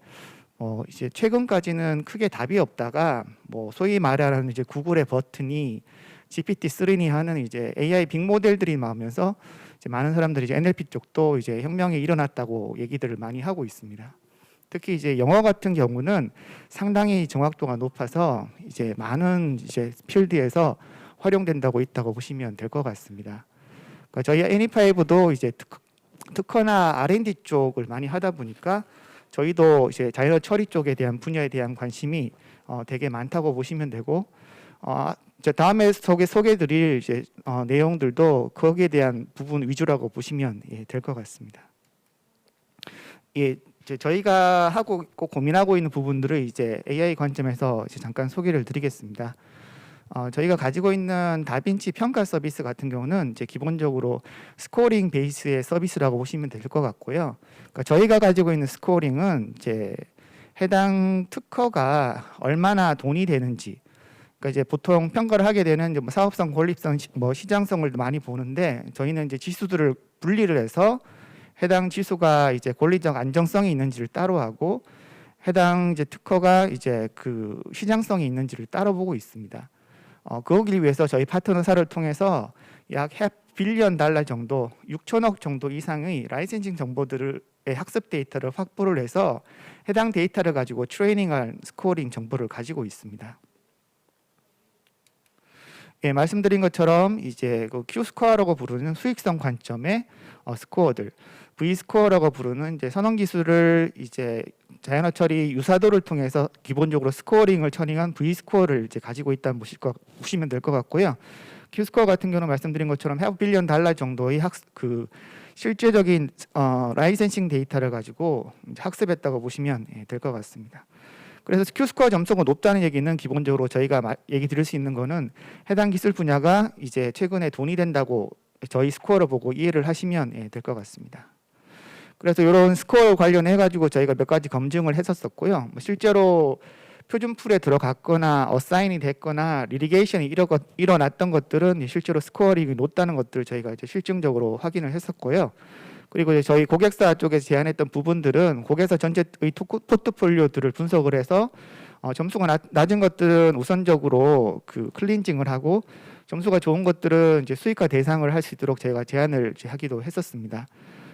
이제 최근까지는 크게 답이 없다가 뭐 소위 말하는 이제 구글의 버튼이 GPT-3니 하는 이제 AI 빅 모델들이 나오면서 이제 많은 사람들이 이제 NLP 쪽도 이제 혁명이 일어났다고 얘기들을 많이 하고 있습니다. 특히 이제 영어 같은 경우는 상당히 정확도가 높아서 이제 많은 이제 필드에서 활용된다고 있다고 보시면 될 것 같습니다. 그러니까 저희 애니5도 이제 특허나 R&D 쪽을 많이 하다 보니까 저희도 이제 자연어 처리 쪽에 대한 분야에 대한 관심이 되게 많다고 보시면 되고, 이제 다음에 소개드릴 이제 내용들도 거기에 대한 부분 위주라고 보시면 될 것 같습니다. 예. 이제 저희가 하고 있고 고민하고 있는 부분들을 이제 AI 관점에서 이제 잠깐 소개를 드리겠습니다. 저희가 가지고 있는 다빈치 평가 서비스 같은 경우는 이제 기본적으로 스코어링 베이스의 서비스라고 보시면 될 것 같고요. 그러니까 저희가 가지고 있는 스코어링은 이제 해당 특허가 얼마나 돈이 되는지, 그러니까 이제 보통 평가를 하게 되는 이제 뭐 사업성, 권리성, 뭐 시장성을 많이 보는데 저희는 이제 지수들을 분리를 해서 해당 지수가 이제 권리적 안정성이 있는지를 따로 하고 해당 이제 특허가 이제 그 시장성이 있는지를 따로 보고 있습니다. 그러기 위해서 저희 파트너사를 통해서 약 $500 정도, 6천억 정도 이상의 라이센싱 정보들의 학습 데이터를 확보를 해서 해당 데이터를 가지고 트레이닝한 스코어링 정보를 가지고 있습니다. 예, 말씀드린 것처럼 이제 그 Q 스코어라고 부르는 수익성 관점의 스코어들, V 스코어라고 부르는 이제 선언 기술을 이제 자연어 처리 유사도를 통해서 기본적으로 스코어링을 처리한 V 스코어를 이제 가지고 있다는 보시면 될 것 같고요. Q 스코어 같은 경우는 말씀드린 것처럼 $500 정도의 실제적인 라이센싱 데이터를 가지고 학습했다고 보시면 될 것 같습니다. 그래서 Q 스코어 점수가 높다는 얘기는 기본적으로 저희가 얘기 드릴 수 있는 거는 해당 기술 분야가 이제 최근에 돈이 된다고 저희 스코어를 보고 이해를 하시면 될 것 같습니다. 그래서 이런 스코어 관련해 가지고 저희가 몇 가지 검증을 했었고요. 실제로 표준풀에 들어갔거나 어사인이 됐거나 리리게이션이 일어났던 것들은 실제로 스코어링이 높다는 것들을 저희가 이제 실증적으로 확인을 했었고요. 그리고 이제 저희 고객사 쪽에서 제안했던 부분들은 고객사 전체의 포트폴리오들을 분석을 해서 점수가 낮은 것들은 우선적으로 그 클린징을 하고 점수가 좋은 것들은 이제 수익화 대상을 할 수 있도록 저희가 제안을 하기도 했었습니다.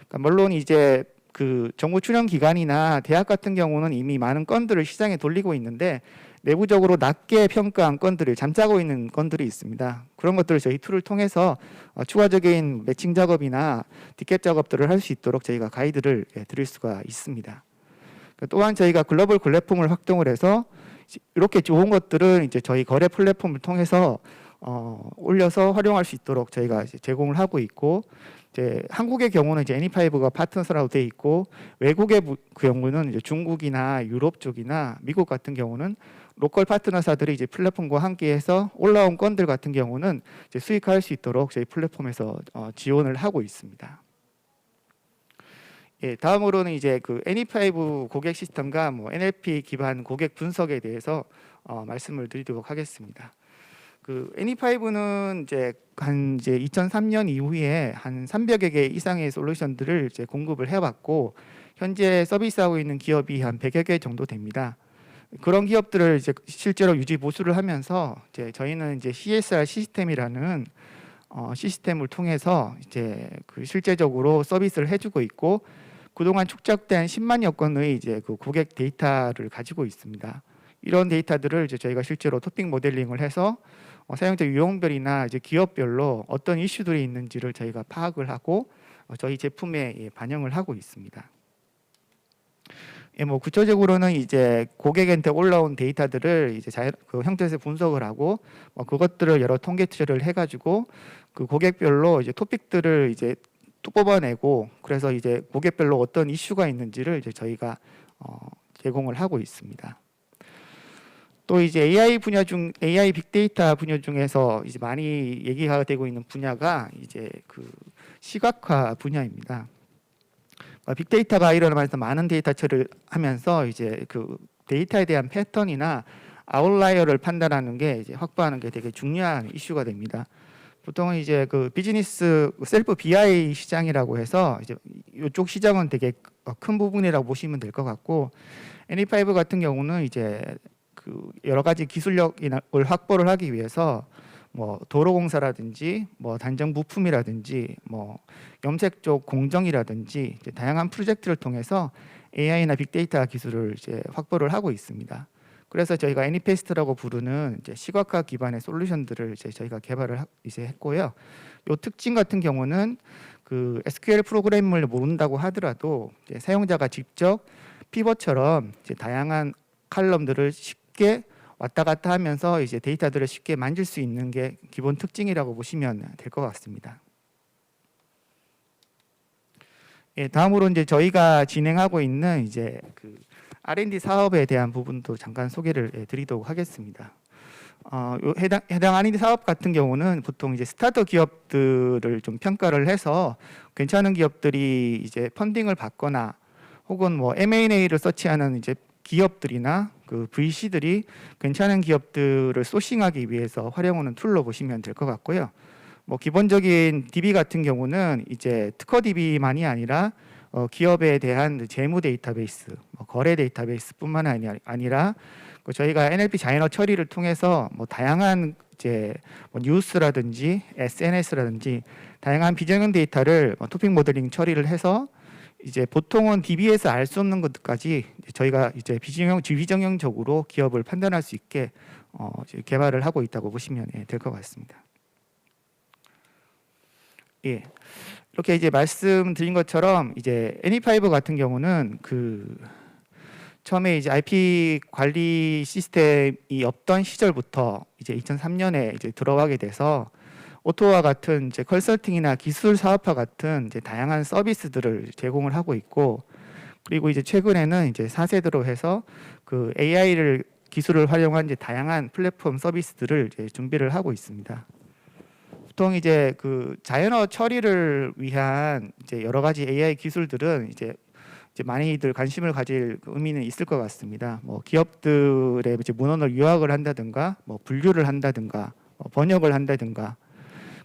그러니까 물론 이제 그 정부 출연 기관이나 대학 같은 경우는 이미 많은 건들을 시장에 돌리고 있는데 내부적으로 낮게 평가한 건들을 잠자고 있는 건들이 있습니다. 그런 것들을 저희 툴을 통해서 추가적인 매칭 작업이나 디캡 작업들을 할 수 있도록 저희가 가이드를 드릴 수가 있습니다. 또한 저희가 글로벌 플랫폼을 확동을 해서 이렇게 좋은 것들은 이제 저희 거래 플랫폼을 통해서 올려서 활용할 수 있도록 저희가 이제 제공을 하고 있고, 이제 한국의 경우는 이제 애니5가 파트너사라고 돼 있고, 외국의 경우는 이제 중국이나 유럽 쪽이나 미국 같은 경우는 로컬 파트너사들이 이제 플랫폼과 함께해서 올라온 건들 같은 경우는 이제 수익화할 수 있도록 저희 플랫폼에서 지원을 하고 있습니다. 예, 다음으로는 이제 그 애니5 고객 시스템과 뭐 NLP 기반 고객 분석에 대해서 말씀을 드리도록 하겠습니다. 그 애니5는 이제 2003년 이후에 한 300여 개 이상의 솔루션들을 이제 공급을 해왔고, 현재 서비스하고 있는 기업이 한 100여 개 정도 됩니다. 그런 기업들을 이제 실제로 유지 보수를 하면서 이제 저희는 이제 CSR 시스템이라는 시스템을 통해서 이제 그 실제적으로 서비스를 해주고 있고, 그동안 축적된 10만여 건의 이제 그 고객 데이터를 가지고 있습니다. 이런 데이터들을 이제 저희가 실제로 토픽 모델링을 해서 사용자 유형별이나 이제 기업별로 어떤 이슈들이 있는지를 저희가 파악을 하고 저희 제품에 반영을 하고 있습니다. 예, 뭐 구체적으로는 이제 고객한테 올라온 데이터들을 이제 그 형태에서 분석을 하고 그것들을 여러 통계 처리를 해가지고 그 고객별로 이제 토픽들을 이제 또 뽑아내고, 그래서 이제 고객별로 어떤 이슈가 있는지를 이제 저희가 제공을 하고 있습니다. 또 이제 AI 빅데이터 분야 중에서 이제 많이 얘기가 되고 있는 분야가 이제 그 시각화 분야입니다. 빅데이터가 일어나면서 많은 데이터 처리를 하면서 이제 그 데이터에 대한 패턴이나 아웃라이어를 판단하는 게 이제 확보하는 게 되게 중요한 이슈가 됩니다. 보통은 이제 그 비즈니스 셀프 BI 시장이라고 해서 이제 이쪽 시장은 되게 큰 부분이라고 보시면 될 것 같고, 애니5 같은 경우는 이제 그 여러 가지 기술력을 확보를 하기 위해서 뭐 도로공사라든지 뭐 단정 부품이라든지 뭐 염색 쪽 공정이라든지 이제 다양한 프로젝트를 통해서 AI나 빅데이터 기술을 이제 확보를 하고 있습니다. 그래서 저희가 애니페스트라고 부르는 이제 시각화 기반의 솔루션들을 이제 저희가 개발을 이제 했고요. 요 특징 같은 경우는 그 SQL 프로그램을 모른다고 하더라도 이제 사용자가 직접 피벗처럼 이제 다양한 칼럼들을 쉽게 왔다 갔다 하면서 이제 데이터들을 쉽게 만질 수 있는 게 기본 특징이라고 보시면 될 것 같습니다. 예, 다음으로 이제 저희가 진행하고 있는 이제 그 R&D 사업에 대한 부분도 잠깐 소개를 드리도록 하겠습니다. 해당 아닌 사업 같은 경우는 보통 이제 스타트 기업들을 좀 평가를 해서 괜찮은 기업들이 이제 펀딩을 받거나 혹은 뭐 M&A를 서치하는 이제 기업들이나 그 VC들이 괜찮은 기업들을 소싱하기 위해서 활용하는 툴로 보시면 될 것 같고요. 뭐 기본적인 DB 같은 경우는 이제 특허 DB만이 아니라 기업에 대한 재무 데이터베이스, 거래 데이터베이스뿐만 아니라 저희가 NLP 자연어 처리를 통해서 뭐 다양한 이제 뭐 뉴스라든지 SNS라든지 다양한 비정형 데이터를 토픽 모델링 처리를 해서 이제 보통은 DB에서 알 수 없는 것까지 저희가 이제 비정형적으로 기업을 판단할 수 있게 이제 개발을 하고 있다고 보시면 될 것 같습니다. 예, 이렇게 이제 말씀드린 것처럼 이제 NE5 같은 경우는 처음에 이제 IP 관리 시스템이 없던 시절부터 이제 2003년에 이제 들어가게 돼서 오토와 같은 이제 컨설팅이나 기술 사업화 같은 이제 다양한 서비스들을 제공을 하고 있고, 그리고 이제 최근에는 이제 4세대로 해서 그 AI를 기술을 활용한 이제 다양한 플랫폼 서비스들을 이제 준비를 하고 있습니다. 보통 이제 그 자연어 처리를 위한 이제 여러 가지 AI 기술들은 이제 많이들 관심을 가질 의미는 있을 것 같습니다. 뭐 기업들의 이제 문헌을 요약을 한다든가, 뭐 분류를 한다든가, 번역을 한다든가,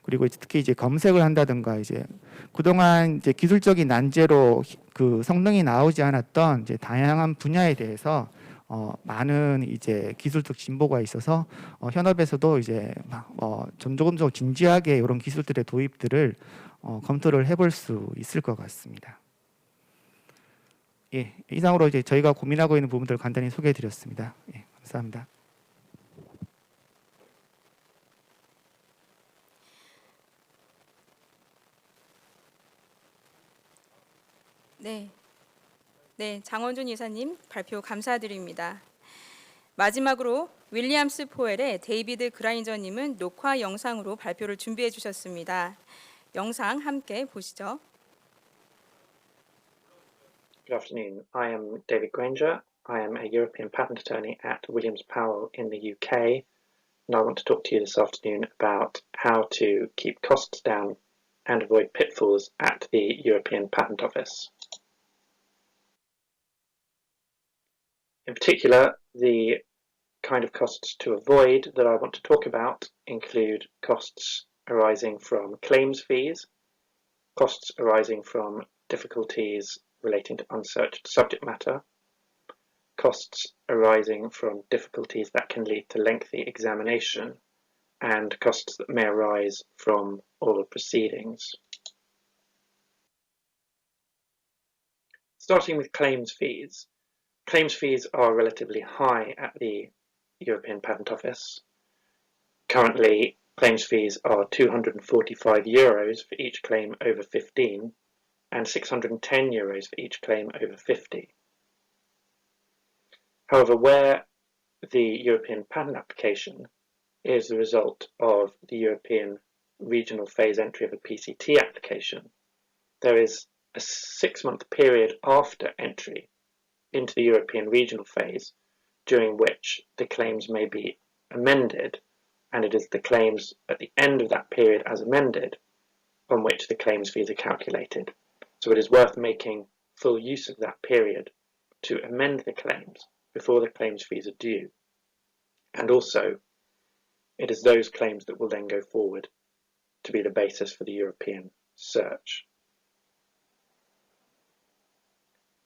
그리고 특히 이제 검색을 한다든가, 이제 그동안 이제 기술적인 난제로 그 성능이 나오지 않았던 이제 다양한 분야에 대해서 많은 이제 기술적 진보가 있어서 현업에서도 이제 조금 더 진지하게 이런 기술들의 도입들을 검토를 해볼 수 있을 것 같습니다. 예, 이상으로 이제 저희가 고민하고 있는 부분들을 간단히 소개해드렸습니다. 예, 감사합니다. 네, 장원준 이사님 발표 감사드립니다. 마지막으로 윌리엄스 포엘의 데이비드 그라인저님은 녹화 영상으로 발표를 준비해 주셨습니다. 영상 함께 보시죠. Good afternoon. I am David Granger. I am a European patent attorney at Williams Powell in the UK, and I want to talk to you this afternoon about how to keep costs down and avoid pitfalls at the European Patent Office. In particular, the kind of costs to avoid that I want to talk about include costs arising from claims fees, costs arising from difficulties relating to unsearched subject matter, costs arising from difficulties that can lead to lengthy examination, and costs that may arise from oral proceedings. Starting with claims fees. Claims fees are relatively high at the European Patent Office. Currently, claims fees are €245 for each claim over 15 and €610 for each claim over 50. However, where the European patent application is the result of the European regional phase entry of a PCT application, there is a 6-month period after entry into the European regional phase during which the claims may be amended, and it is the claims at the end of that period as amended on which the claims fees are calculated. So it is worth making full use of that period to amend the claims before the claims fees are due. And also, it is those claims that will then go forward to be the basis for the European search.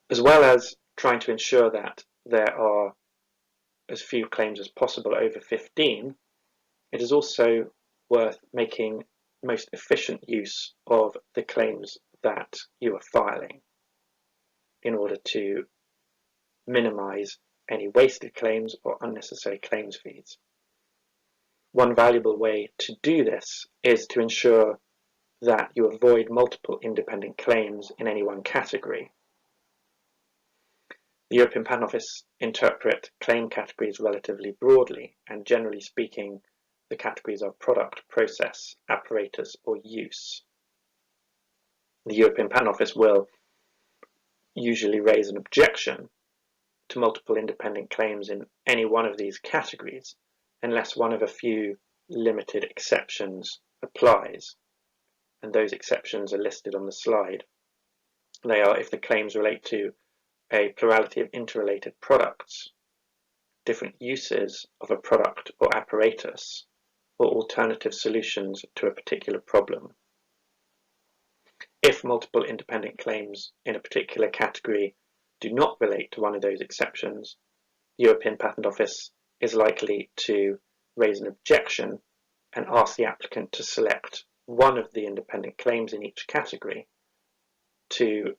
As well as trying to ensure that there are as few claims as possible over 15, it is also worth making most efficient use of the claims that you are filing in order to minimize any wasted claims or unnecessary claims fees. One valuable way to do this is to ensure that you avoid multiple independent claims in any one category. The European Patent Office interpret claim categories relatively broadly, and generally speaking, the categories are product, process, apparatus, or use. The European Patent Office will usually raise an objection to multiple independent claims in any one of these categories, unless one of a few limited exceptions applies, and those exceptions are listed on the slide. They are if the claims relate to a plurality of interrelated products, different uses of a product or apparatus, or alternative solutions to a particular problem. If multiple independent claims in a particular category do not relate to one of those exceptions, the European Patent Office is likely to raise an objection and ask the applicant to select one of the independent claims in each category to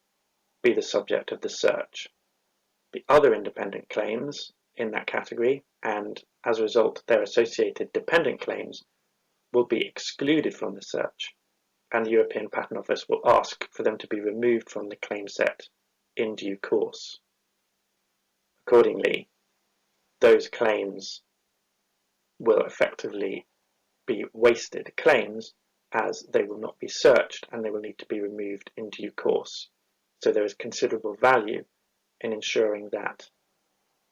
be the subject of the search. The other independent claims in that category, and as a result their associated dependent claims, will be excluded from the search, and the European Patent Office will ask for them to be removed from the claim set in due course. Accordingly, those claims will effectively be wasted claims, as they will not be searched and they will need to be removed in due course. So there is considerable value in ensuring that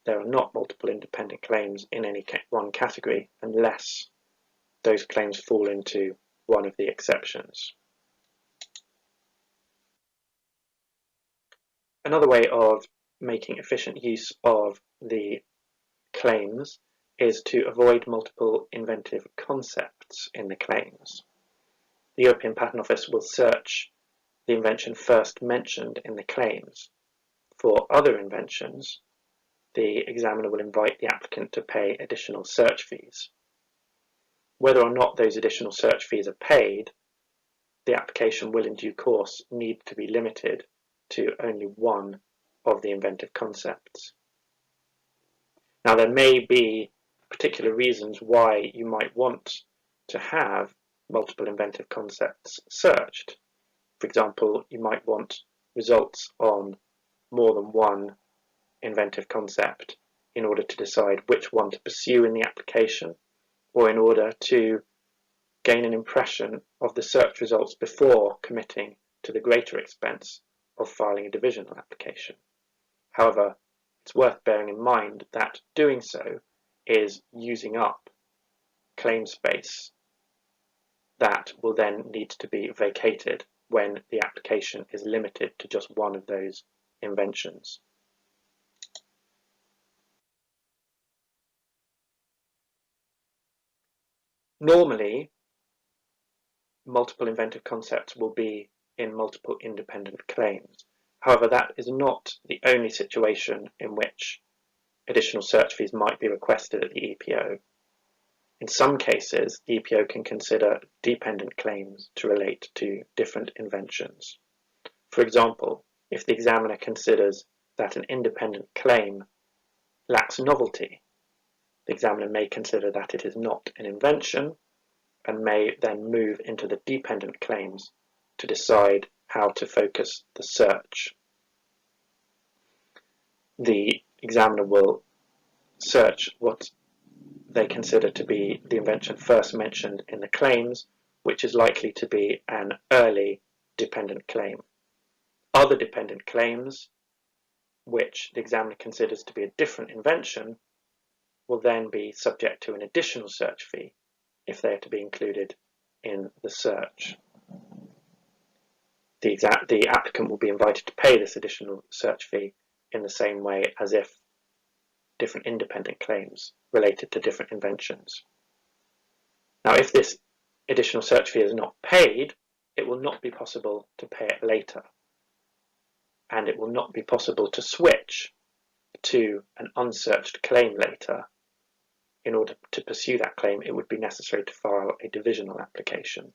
there are not multiple independent claims in any one category unless those claims fall into one of the exceptions. Another way of making efficient use of the claims is to avoid multiple inventive concepts in the claims. The European Patent Office will search the invention first mentioned in the claims. For other inventions, the examiner will invite the applicant to pay additional search fees. Whether or not those additional search fees are paid, the application will in due course need to be limited to only one of the inventive concepts. Now, there may be particular reasons why you might want to have multiple inventive concepts searched. For example, you might want results on more than one inventive concept in order to decide which one to pursue in the application, or in order to gain an impression of the search results before committing to the greater expense of filing a divisional application. However, it's worth bearing in mind that doing so is using up claim space that will then need to be vacated when the application is limited to just one of those inventions. Normally, multiple inventive concepts will be in multiple independent claims. However, that is not the only situation in which additional search fees might be requested at the EPO. In some cases, the EPO can consider dependent claims to relate to different inventions. For example, if the examiner considers that an independent claim lacks novelty, the examiner may consider that it is not an invention and may then move into the dependent claims to decide how to focus the search. The examiner will search what they consider to be the invention first mentioned in the claims, which is likely to be an early dependent claim. Other dependent claims, which the examiner considers to be a different invention, will then be subject to an additional search fee if they are to be included in the search. The applicant will be invited to pay this additional search fee in the same way as if different independent claims related to different inventions. Now, if this additional search fee is not paid, it will not be possible to pay it later, and it will not be possible to switch to an unsearched claim later. In order to pursue that claim, it would be necessary to file a divisional application.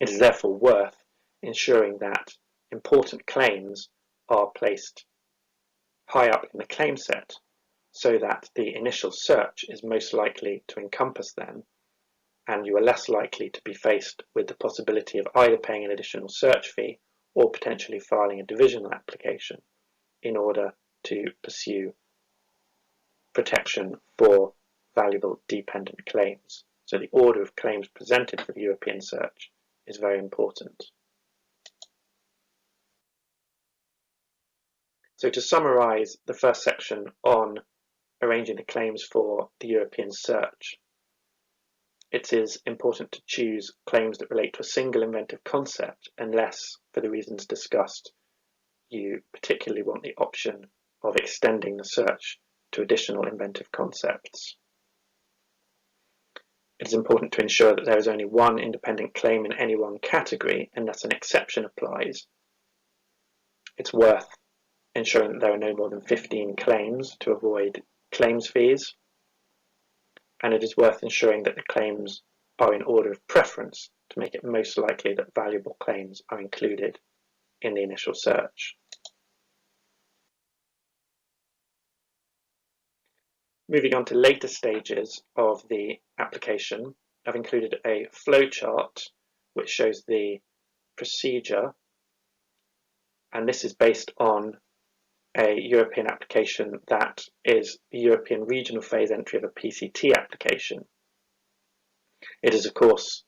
It is therefore worth ensuring that important claims are placed high up in the claim set so that the initial search is most likely to encompass them, and you are less likely to be faced with the possibility of either paying an additional search fee or potentially filing a divisional application in order to pursue protection for valuable dependent claims. So the order of claims presented for the European search is very important. So to summarise the first section on arranging the claims for the European search. It is important to choose claims that relate to a single inventive concept unless, for the reasons discussed, you particularly want the option of extending the search to additional inventive concepts. It is important to ensure that there is only one independent claim in any one category unless an exception applies. It's worth ensuring that there are no more than 15 claims to avoid claims fees, and it is worth ensuring that the claims are in order of preference to make it most likely that valuable claims are included in the initial search. Moving on to later stages of the application, I've included a flowchart which shows the procedure, and this is based on a European application that is the European regional phase entry of a PCT application. It is, of course,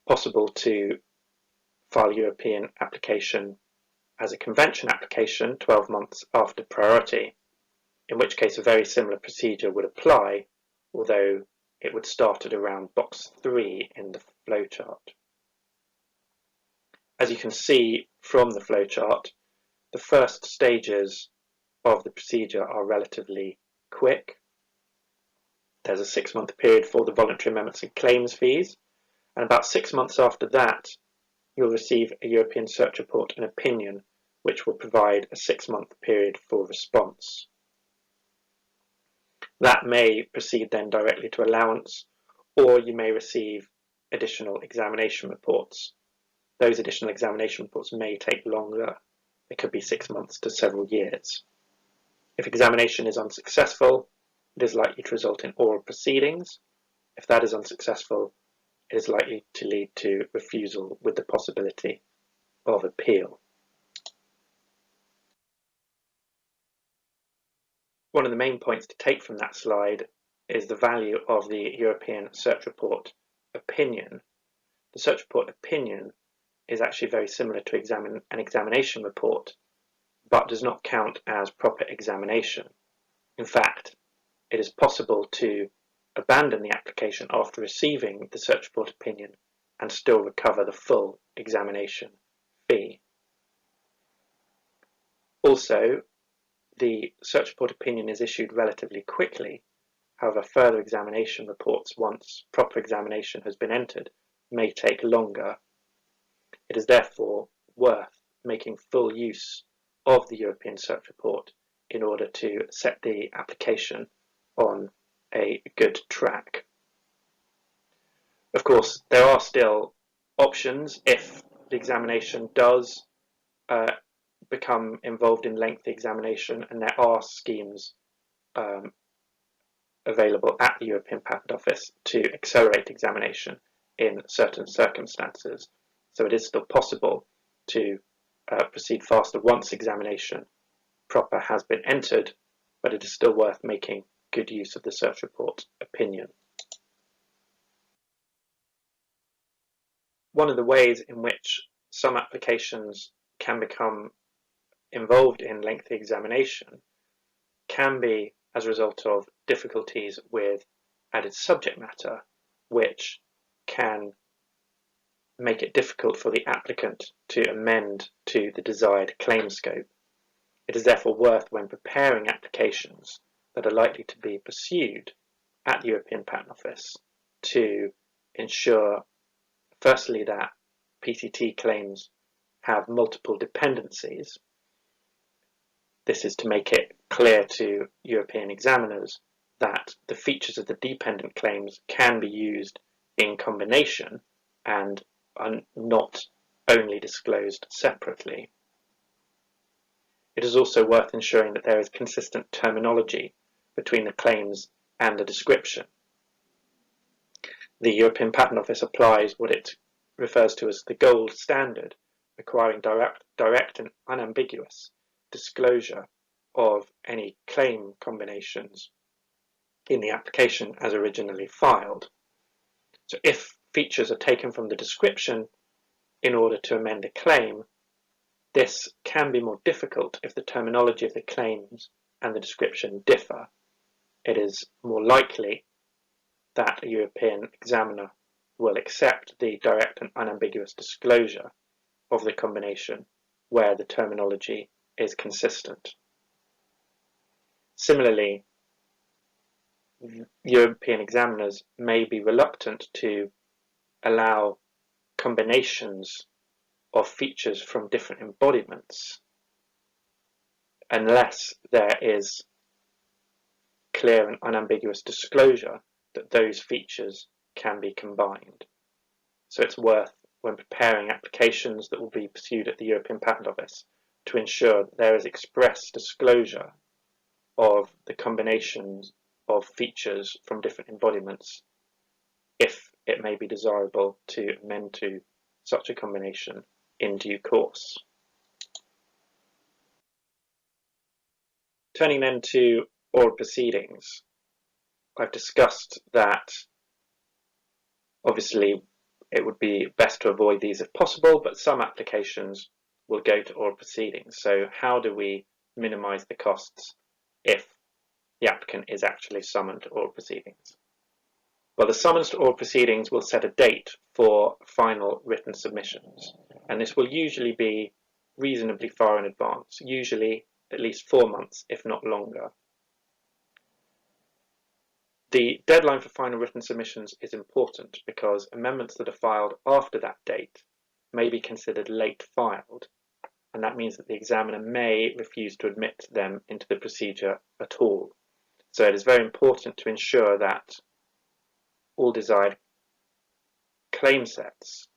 possible to file a European application as a convention application 12 months after priority, in which case a very similar procedure would apply, although it would start at around box 3 in the flowchart. As you can see from the flowchart, the first stages of the procedure are relatively quick. There's a 6-month period for the voluntary amendments and claims fees, and about 6 months after that, you'll receive a European search report and opinion, which will provide a 6-month period for response. That may proceed then directly to allowance, or you may receive additional examination reports. Those additional examination reports may take longer. It could be 6 months to several years. If examination is unsuccessful, it is likely to result in oral proceedings. If that is unsuccessful, it is likely to lead to refusal with the possibility of appeal. One of the main points to take from that slide is the value of the European Search Report opinion. The Search Report opinion is actually very similar to an examination report, but does not count as proper examination. In fact, it is possible to abandon the application after receiving the Search Report opinion and still recover the full examination fee. Also, the Search Report opinion is issued relatively quickly. However, further examination reports, once proper examination has been entered, may take longer. It is therefore worth making full use of the European Search Report in order to set the application on a good track. Of course, there are still options if the examination does become involved in lengthy examination, and there are schemes available at the European Patent Office to accelerate examination in certain circumstances. So it is still possible to proceed faster once examination proper has been entered, but it is still worth making good use of the Search Report opinion. One of the ways in which some applications can become involved in lengthy examination can be as a result of difficulties with added subject matter, which can make it difficult for the applicant to amend to the desired claim scope. It is therefore worth, when preparing applications that are likely to be pursued at the European Patent Office, to ensure firstly that PCT claims have multiple dependencies. This is to make it clear to European examiners that the features of the dependent claims can be used in combination and are not only disclosed separately. It is also worth ensuring that there is consistent terminology between the claims and the description. The European Patent Office applies what it refers to as the gold standard, requiring direct and unambiguous disclosure of any claim combinations in the application as originally filed. So if features are taken from the description in order to amend a claim, this can be more difficult if the terminology of the claims and the description differ. it is more likely that a European examiner will accept the direct and unambiguous disclosure of the combination where the terminology is consistent. Similarly, European examiners may be reluctant to allow combinations of features from different embodiments unless there is clear and unambiguous disclosure that those features can be combined. So it's worth, when preparing applications that will be pursued at the European Patent Office, to ensure that there is express disclosure of the combinations of features from different embodiments if it may be desirable to amend to such a combination in due course. Turning then to oral proceedings, I've discussed that obviously it would be best to avoid these if possible, but some applications will go to oral proceedings. So how do we minimize the costs if the applicant is actually summoned to oral proceedings? Well, the summons to oral proceedings will set a date for final written submissions, and this will usually be reasonably far in advance, usually at least 4 months, if not longer. The deadline for final written submissions is important because amendments that are filed after that date may be considered late filed, and that means that the examiner may refuse to admit them into the procedure at all. So it is very important to ensure that all desired claim sets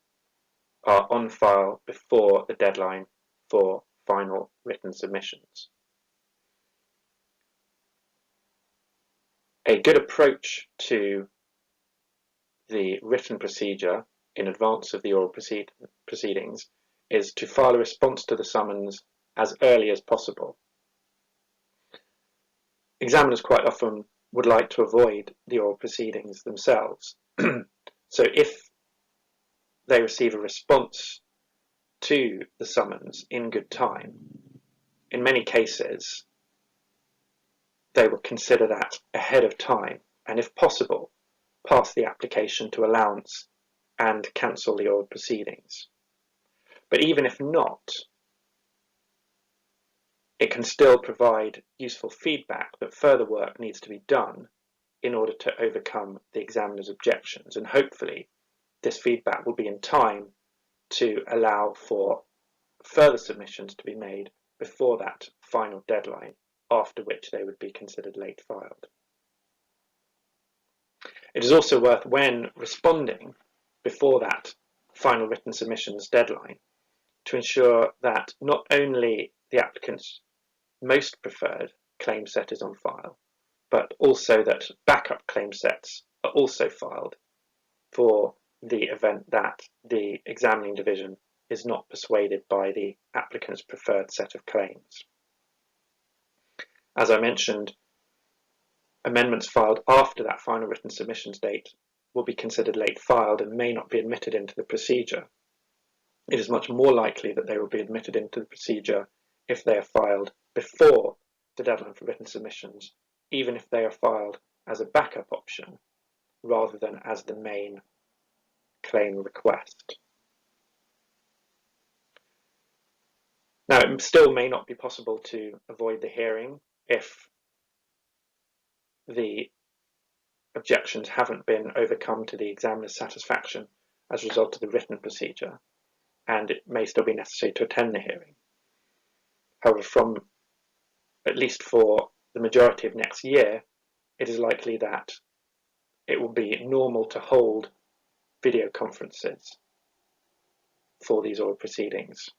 are on file before the deadline for final written submissions. A good approach to the written procedure in advance of the oral proceedings is to file a response to the summons as early as possible. Examiners quite often would like to avoid the oral proceedings themselves. So if they receive a response to the summons in good time, in many cases they will consider that ahead of time and, if possible, pass the application to allowance and cancel the oral proceedings. But even if not, it can still provide useful feedback that further work needs to be done in order to overcome the examiner's objections, and hopefully this feedback will be in time to allow for further submissions to be made before that final deadline, after which they would be considered late filed. It is also worth, when responding before that final written submissions deadline, to ensure that not only the applicant's most preferred claim set is on file, but also that backup claim sets are also filed for the event that the examining division is not persuaded by the applicant's preferred set of claims. As I mentioned, amendments filed after that final written submissions date will be considered late filed and may not be admitted into the procedure. It is much more likely that they will be admitted into the procedure if they are filed before the deadline for written submissions, even if they are filed as a backup option rather than as the main claim request. Now, it still may not be possible to avoid the hearing if the objections haven't been overcome to the examiner's satisfaction as a result of the written procedure, and it may still be necessary to attend the hearing. However, from at least for the majority of next year, it is likely that it will be normal to hold video conferences for these oral proceedings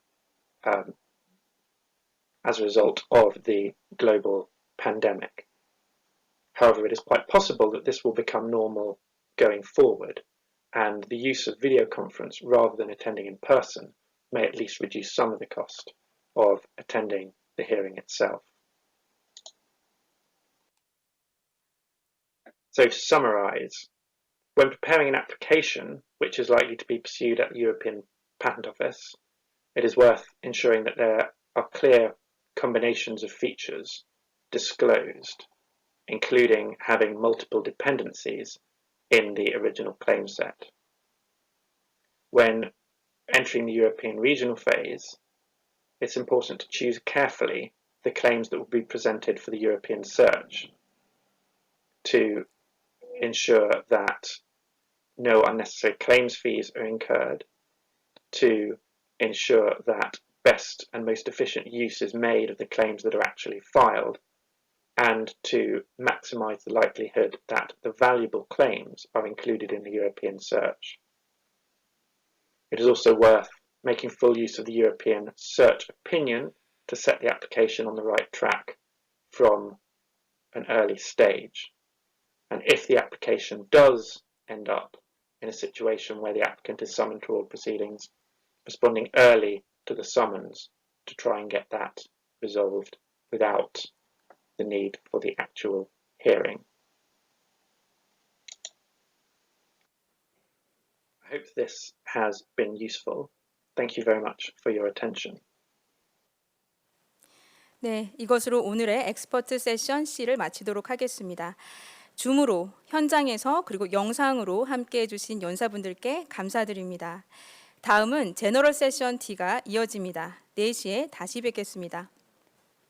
as a result of the global pandemic. However, it is quite possible that this will become normal going forward, and the use of video conference rather than attending in person may at least reduce some of the cost of attending the hearing itself. So to summarise, when preparing an application which is likely to be pursued at the European Patent Office, it is worth ensuring that there are clear combinations of features disclosed, including having multiple dependencies in the original claim set. When entering the European regional phase, it's important to choose carefully the claims that will be presented for the European search to ensure that no unnecessary claims fees are incurred, to ensure that best and most efficient use is made of the claims that are actually filed, and to maximise the likelihood that the valuable claims are included in the European search. It is also worth making full use of the European search opinion to set the application on the right track from an early stage. And if the application does end up in a situation where the applicant is summoned to oral proceedings, responding early to the summons to try and get that resolved without the need for the actual hearing. I hope this has been useful. Thank you very much for your attention. 네, 이것으로 오늘의 엑스퍼트 세션 C를 마치도록 하겠습니다. 줌으로, 현장에서 그리고 영상으로 함께해 주신 연사분들께 감사드립니다. 다음은 제너럴 세션 D가 이어집니다. 4시에 다시 뵙겠습니다.